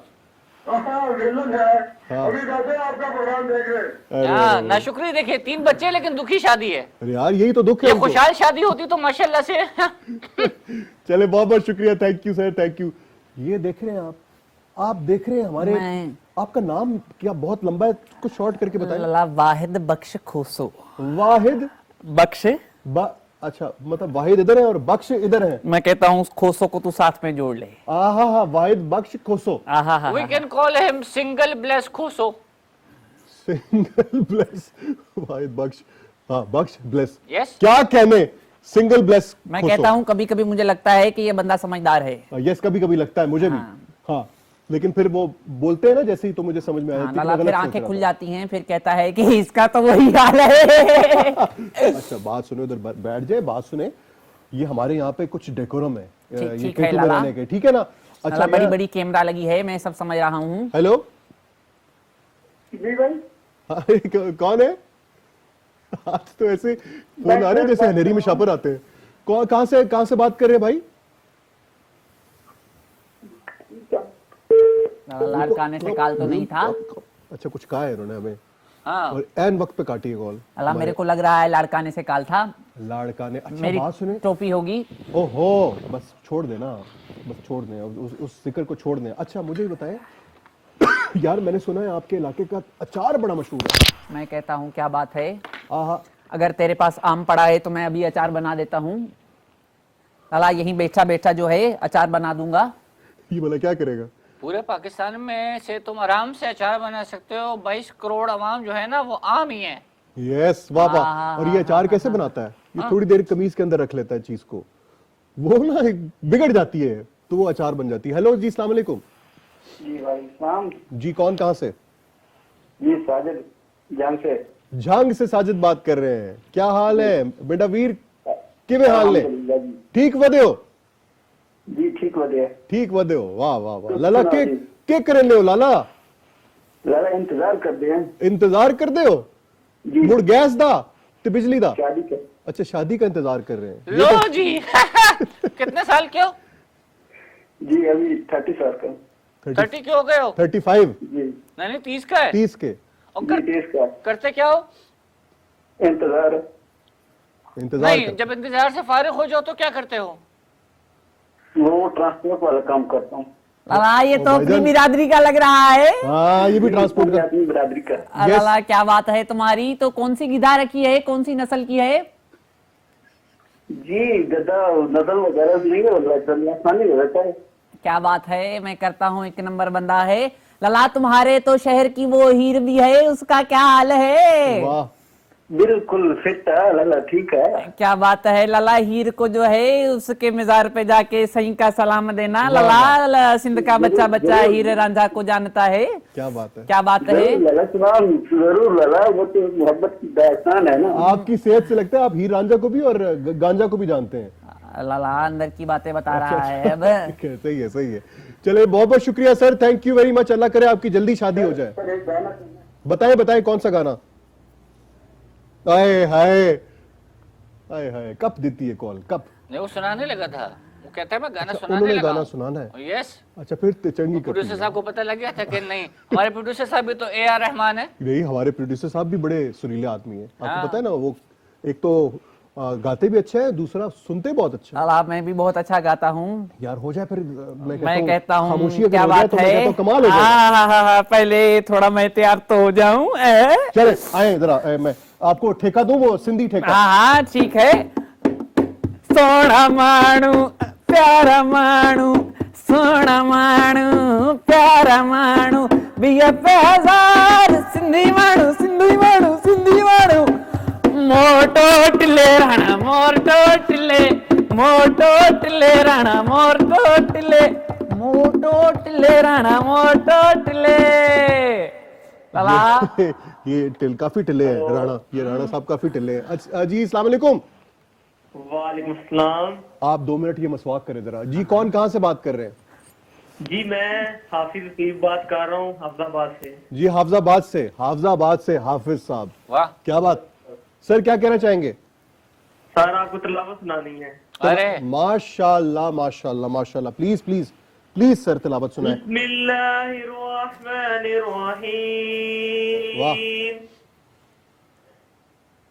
हाँ, विलन है। अभी कहते हैं आपका प्रोग्राम देख रहे।
हाँ, नाशुक्री देखिए, 3 बच्चे लेकिन दुखी शादी है।
अरे यार यही तो दुख है
ये
हमको।
खुशहाल शादी होती तो माशाल्लाह से।
चले बहुत बहुत शुक्रिया, thank you sir, thank you. ये देख रहे हैं आप देख रहे हैं हमारे, आपका नाम क्या बहुत लंबा है, कुछ शॉर्ट करके बताएं।
लाला वाहिद बख्श खोसो।
वाहिद
बख्श
अच्छा, मतलब वाहिद इधर है और बख्श इधर है।
मैं कहता हूँ उस खोसो को तू साथ में जोड़ ले।
आहा, Wahid Bakhsh Khoso.
We can call him single bless Khoso.
Single bless Wahid Bakhsh, हाँ बख्श ब्लेस।
Yes.
क्या कहने, सिंगल ब्लेस।
मैं कहता हूँ कभी कभी मुझे लगता है कि ये बंदा समझदार है।
यस, कभी कभी लगता है मुझे भी। हाँ, लेकिन फिर वो बोलते हैं ना जैसे ही, तो मुझे समझ में आया कि
लाला
मैं
फिर
गलत सोच
आंखें
रहा
खुल
था।
जाती हैं, फिर कहता है कि इसका तो वही हाल है।
अच्छा बात सुने, उधर बैठ जाए, बात सुने। ये हमारे यहाँ पे कुछ डेकोरम है, ये
ठीक है
केतु में
लाला।
रहने के, ठीक है ना? अच्छा,
बड़ी बड़ी कैमरा लगी है, मैं सब समझ रहा हूँ।
हेलो,
जी भाई,
हाँ, कौन है? आज तो ऐसे फोन आ रहे हैं जैसे अंधेरी में शापर आते हैं। कहाँ से बात कर रहे हैं भाई?
लाड़काने से कॉल तो नहीं था।
अच्छा, कुछ कहा है इन्होंने हमें,
हाँ
और एन वक्त पे काटी है कॉल।
अल्लाह, मेरे को लग रहा है लाड़काने से कॉल था।
लाड़का ने, अच्छा
मेरी
बात सुने।
टोपी होगी।
ओहो, बस छोड़ देना, बस छोड़ दें, उस जिक्र को छोड़ दें। अच्छा मुझे बताएं यार, मैंने सुना है आपके इलाके का अचार बड़ा मशहूर है।
मैं कहता हूँ क्या बात है,
आहा,
अगर तेरे पास आम पड़ा है तो मैं अभी अचार बना देता हूँ। लाला, यहीं बैठा बैठा जो है अचार बना दूंगा।
ये बोला क्या करेगा?
पूरे पाकिस्तान में से तुम आराम से अचार बना सकते हो। 22 करोड़ आवाम जो है ना वो आम ही है।
यस, वाह वाह। और ये अचार कैसे बनाता है? ये थोड़ी देर कमीज के अंदर रख लेता है चीज को, वो ना बिगड़ जाती है तो वो अचार बन जाती है। हेलो जी, अस्सलाम वालेकुम।
जी भाई सलाम
जी, कौन कहाँ से?
जी, साजिद जान से।
झांग से साजिद बात कर रहे हैं। क्या हाल है बेटा वीर, किवें हाल है? ठीक वदे हो?
जी ठीक वधिया।
ठीक वदे हो, वाह वाह वाह। लाला के करन ले हो लाला?
लाला इंतजार कर दे हैं।
इंतजार कर दे हो?
जी,
मुड़ गैस दा ते बिजली दा?
शादी के।
अच्छा, शादी का इंतजार कर रहे हैं।
लो जी कितने साल के हो?
जी अभी 30 साल का।
30 के हो गए हो?
35?
जी
नहीं 30 का है।
30 के।
और
जी, 30 का।
करते क्या हो?
इंतजार।
इंतजार
नहीं,
कर।
जब इंतजार से फारिग हो जाओ तो क्या करते हो?
वो ट्रांसपोर्ट वाला काम करता हूँ।
लाला, ये तो अपनी
भाईजान-
बिरादरी का लग रहा है।
हाँ, ये भी ट्रांसपोर्ट का।
अपनी बिरादरी का।
लाला, क्या बात है तुम्हारी? तो कौन सी गिधा रखी है, कौन सी नस्ल की है?
जी गदा नजल वगैरह नहीं है, आसानी रहता है।
क्या बात है, मैं करता हूँ, एक नंबर बंदा है। लाला, तुम्हारे तो शहर की वो हीर भी है, उसका क्या हाल है?
वाह,
बिल्कुल फिट है लाला, ठीक है।
क्या बात है लाला, हीर को जो है उसके मजार पे जाके सही का सलाम देना। लाला, सिंध का बच्चा बच्चा हीर रांझा को जानता है।
क्या बात है।
क्या बात है?
जरूर लाला, सलाम जरूर लाला, वो तो मोहब्बत की दास्तान है ना।
आपकी सेहत से लगता है आप हीर रांझा को भी और गांजा को भी जानते हैं।
लाला अंदर की बातें बता रहा है अब।
ठीक है, सही है, सही है। चलिए, बहुत बहुत शुक्रिया sir, thank you very much. अल्लाह करे आपकी जल्दी शादी हो जाए। बताएं बताएं कौन सा गाना? आए हाय, आए हाय, कब देती है कॉल, कब?
नहीं, वो सुनाने लगा था। वो कहता है मैं गाना
अच्छा,
सुनाने
उन्होंने
लगा
गाना
हूं।
सुनाना है।
यस,
अच्छा, फिर चंगी करती
प्रोड्यूसर
है।
साहब को पता लग गया था कि नहीं, हमारे प्रोड्यूसर साहब भी तो AR रहमान है।
यही हमारे प्रोड्यूसर साहब भी बड़े सुरीले आदमी हैं। आपको
हाँ।
पता है ना, वो एक तो गाते भी अच्छे हैं, दूसरा सुनते बहुत अच्छा है।
लाला, मैं भी बहुत अच्छा गाता हूँ।
यार हो जाए फिर,
मैं कहता हूँ
खामोशी अगर
क्या
हो जाए
बात
तो मैं
है।
कहता हूँ कमाल हो जाए।
हाँ, पहले थोड़ा मैं तैयार तो हो जाऊं।
चले आए जरा, मैं आपको ठेका दूं, वो सिंधी ठेका।
हाँ ठीक है। सोना माणू प्यारा माणू, सोना माणू प्यारा माणू, बिया पैजार सिंधी माणू, सिंधी माणू, सिंधी माणू। मोटो टिले राणा मोर टोटले, मोटो टिले राणा मोर टोटले, मोटो टिले राणा मोर टोटले। लाला,
ये काफी टिले हैं राणा, ये राणा साहब काफी टिले हैं। अच्छा जी, अस्सलाम वालेकुम।
वालेकुम सलाम।
आप 2 मिनट ये मसवाक करें जरा जी। कौन कहाँ से बात कर रहे हैं?
जी मैं हाफिज रकीब बात कर रहा हूँ हाफिजाबाद से।
जी हाफिजाबाद से, हाफिजाबाद से हाफिज साहब,
वाह,
क्या बात सर, क्या कहना चाहेंगे?
सर आपको तिलावत सुनानी है।
अरे
माशाल्लाह माशाल्लाह माशाल्लाह, प्लीज प्लीज प्लीज सर तिलावत सुनाए।
बिस्मिल्लाहिर्रहमानिर्रहीम।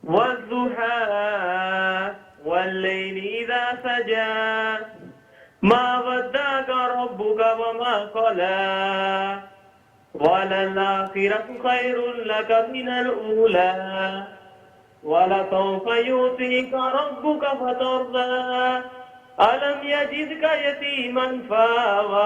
वज़्ज़ुहा वल्लैलि इज़ा सजा, मा वद्दाका रब्बुका वमा क़ला, वलल-आखिरतु खैरुन लका मिनल ऊला, वलसौफ यु'तीका रब्बुका फतर्दा, अलम यजिदका यतीमन फावा,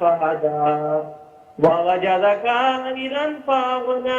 फहदा, ववजदका आइलन फागना,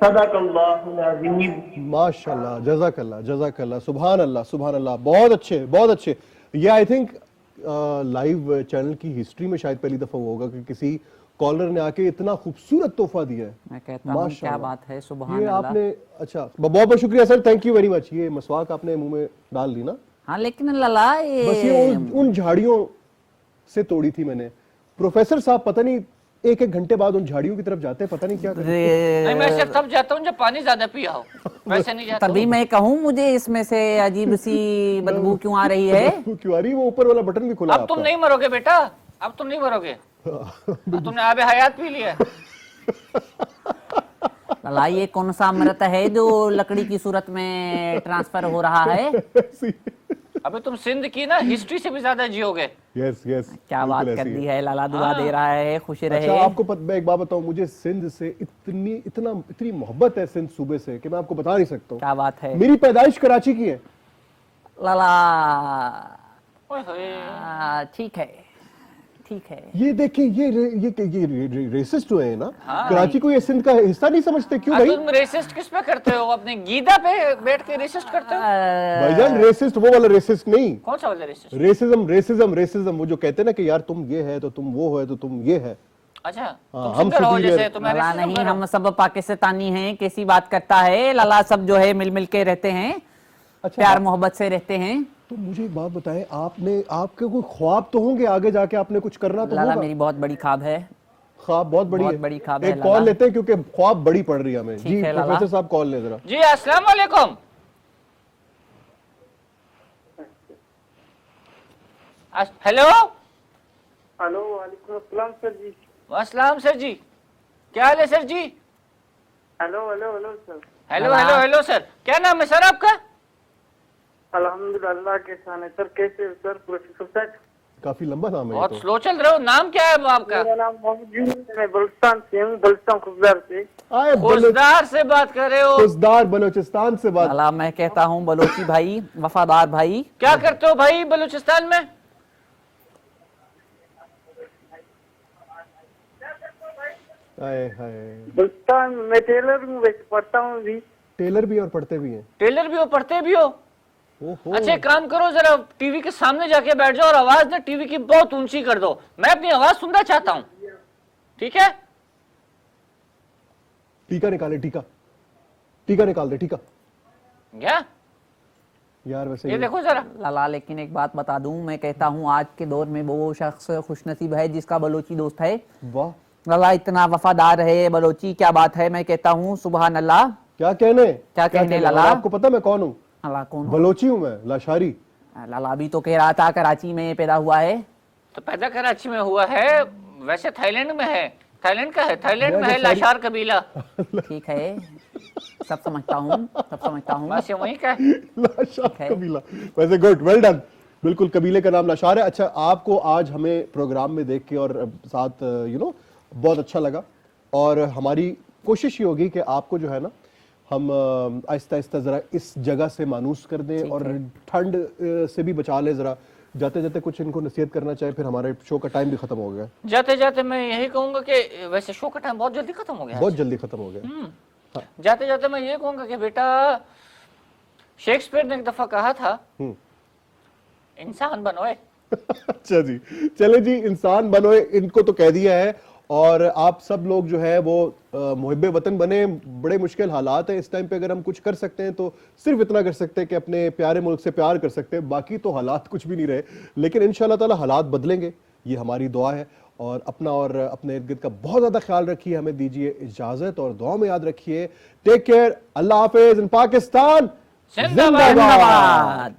सदक अल्लाहुल अज़ीम।
माशाल्लाह, जज़ाकल्लाह जज़ाकल्लाह, सुभान अल्लाह सुभान अल्लाह, बहुत अच्छे बहुत अच्छे। ये आई थिंक लाइव चैनल की हिस्ट्री में शायद पहली दफा होगा कि किसी कॉलर ने आके इतना खूबसूरत तोहफा दिया है।
मैं कहता हूँ क्या बात है, सुभान
ये
अल्लाह।
आपने अच्छा बहुत बहुत शुक्रिया sir, thank you very much. ये मसवाक आपने मुंह में डाल ली ना?
हाँ लेकिन लला
बस ये उन झाड़ियों से तोड़ी थी मैंने। प्रोफेसर साहब पता नहीं एक घंटे बाद उन झाड़ियों की तरफ जाते हैं, पता नहीं क्या करते हैं।
नहीं, मैं सिर्फ तब जाता हूँ जब पानी ज्यादा पिया हो, वैसे नहीं जाता
तभी मैं कहूँ मुझे इसमें से अजीब सी बदबू क्यों आ रही है।
क्यों आ रही है? वो ऊपर वाला बटन भी खुला है
अब तुम
आपका।
नहीं मरोगे बेटा, अब तुम नहीं मरोगे, तुमने आबे हयात पी लिया।
लला ये कौन सा अमृत है जो लकड़ी की सूरत में ट्रांसफर हो रहा है?
अबे तुम सिंध की ना हिस्ट्री से भी ज्यादा जियोगे।
यस यस,
क्या बात कर दी है। लाला दुआ दे रहा है, खुश रहे।
अच्छा आपको मैं एक बात बताऊं, मुझे सिंध से इतनी मोहब्बत है सिंध सूबे से कि मैं आपको बता नहीं सकता हूँ।
क्या बात है।
मेरी पैदाइश कराची की है।
लाला
ओए होए।
ठीक है ठीक है।
ये देखिए ये रेसिस्ट हुए हैं ना। कराची को ये सिंध का हिस्सा नहीं समझते क्यों भाई?
तुम रेसिस्ट किस पे करते हो? अपने गीदा पे बैठ के रेसिस्ट करते हो?
भाईजान रेसिस्ट वो वाला रेसिस्ट नहीं।
कौन सा वाला रेसिस्ट?
रेसिज्म वो जो कहते हैं ना कि यार तुम ये है तो तुम वो है तो तुम ये है।
अच्छा
हाँ,
तुम सिंगर हो जैसे तुम्हें
लला
racism
नहीं,
करो।
हम सब पाकिस्तानी हैं। कैसी बात करता है लला, सब जो है मिल मिल के रहते हैं,
अच्छा
प्यार मोहब्बत से रहते हैं।
तो मुझे एक बात बताएं, आपके कोई ख्वाब तो होंगे आगे जाके आपने कुछ करना तो
लाला
होगा।
मेरी बहुत बड़ी ख्वाब है।
ख्वाब बहुत बड़ी
बहुत
है।
बड़ी ख्वाब है
एक
लाला।
कॉल लेते हैं क्योंकि ख्वाब बड़ी पड़ रही है हमें। जी
है लाला।
प्रोफेसर साहब कॉल ले जरा।
जी अस्सलाम वालेकुम। हेलो
हेलो वालेकुम अस्सलाम सर जी।
अस्सलाम सर जी, क्या हाल है sir ji?
Hello hello hello sir.
Hello hello hello sir, क्या नाम है सर आपका?
अल्हम्दुलिल्लाह के साथ है सर। कैसे हो सर? प्रोफेसर सर
काफी लंबा नाम है ये
बहुत
तो।
स्लो चल रहे हो। नाम क्या है आपका?
मेरा नाम मोहम्मद यूनुस है, मैं बलूचिस्तान से हूँ, बलूचिस्तान खुशदार से।
आए
खुशदार से बात कर रहे हो?
खुशदार बलोचिस्तान से बात।
लाला मैं कहता हूँ बलोची भाई, वफादार भाई।
क्या करते हो भाई बलूचिस्तान में?
आए हाय।
बलूचिस्तान में टेलर हूँ, वैसे पढ़ता हूँ भी।
टेलर भी और पढ़ते भी हैं।
टेलर भी हो पढ़ते भी हो?
ओहो।
अच्छा एक काम करो, जरा टीवी के सामने जाके बैठ जाओ और आवाज ना टीवी की बहुत ऊंची कर दो, मैं अपनी आवाज सुनना चाहता हूँ, ठीक है?
टीका निकाले, टीका निकाल दे, टीका।
क्या
यार वैसे
ये देखो जरा।
लाला लेकिन एक बात बता दूं, मैं कहता हूँ आज के दौर में वो शख्स खुशनसीब है जिसका बलोची दोस्त है।
वाह
लाला इतना वफादार है बलोची, क्या बात है। मैं कहता हूँ सुभान अल्लाह।
क्या कहने
लाला?
आपको पता मैं कौन हूँ?
लाला कौन हो?
बलोची हूँ मैं, लाशारी।
लाला भी तो कह रहा था कराची में पैदा हुआ है।
तो पैदा कराची में हुआ है, वैसे थाईलैंड में है। थाईलैंड का है, थाईलैंड में है लाशार कबीला।
ठीक है, सब समझता हूँ, सब समझता हूँ।
बस ये वही का है।
लाशार
है।
कबीला, वैसे गुड, वेल डन। बिल्कुल कबीले का नाम लाशार है। अच्छा आपको आज हमें प्रोग्राम में देख के और साथ बहुत अच्छा लगा, और हमारी कोशिश ये होगी कि आपको जो है ना हम आहिस्ता आहिस्ता जरा इस जगह से मानूस कर दें और ठंड से भी बचा लें। जरा जाते जाते कुछ इनको नसीहत करना चाहे, फिर हमारे शो का टाइम भी खत्म हो गया।
जाते जाते मैं यही कहूंगा कि वैसे शो का टाइम बहुत जल्दी खत्म हो गया।
बहुत जल्दी खत्म हो गया।
जाते जाते मैं ये कहूंगा कि बेटा शेक्सपियर ने एक दफा कहा था, इंसान बनोए।
अच्छा जी, चले जी, इंसान बनोए, इनको तो कह दिया है। और आप सब लोग जो है वो मुहिब्बे वतन बने। बड़े मुश्किल हालात है इस टाइम पे, अगर हम कुछ कर सकते हैं तो सिर्फ इतना कर सकते हैं कि अपने प्यारे मुल्क से प्यार कर सकते हैं, बाकी तो हालात कुछ भी नहीं रहे। लेकिन इंशाल्लाह ताला हालात बदलेंगे, ये हमारी दुआ है। और अपना और अपने इर्द गिर्द का बहुत ज्यादा ख्याल रखिए। हमें दीजिए इजाजत और दुआ में याद रखिए। टेक केयर, अल्लाह हाफिज, इन पाकिस्तान
जिंदाबाद।
जिंदाबाद।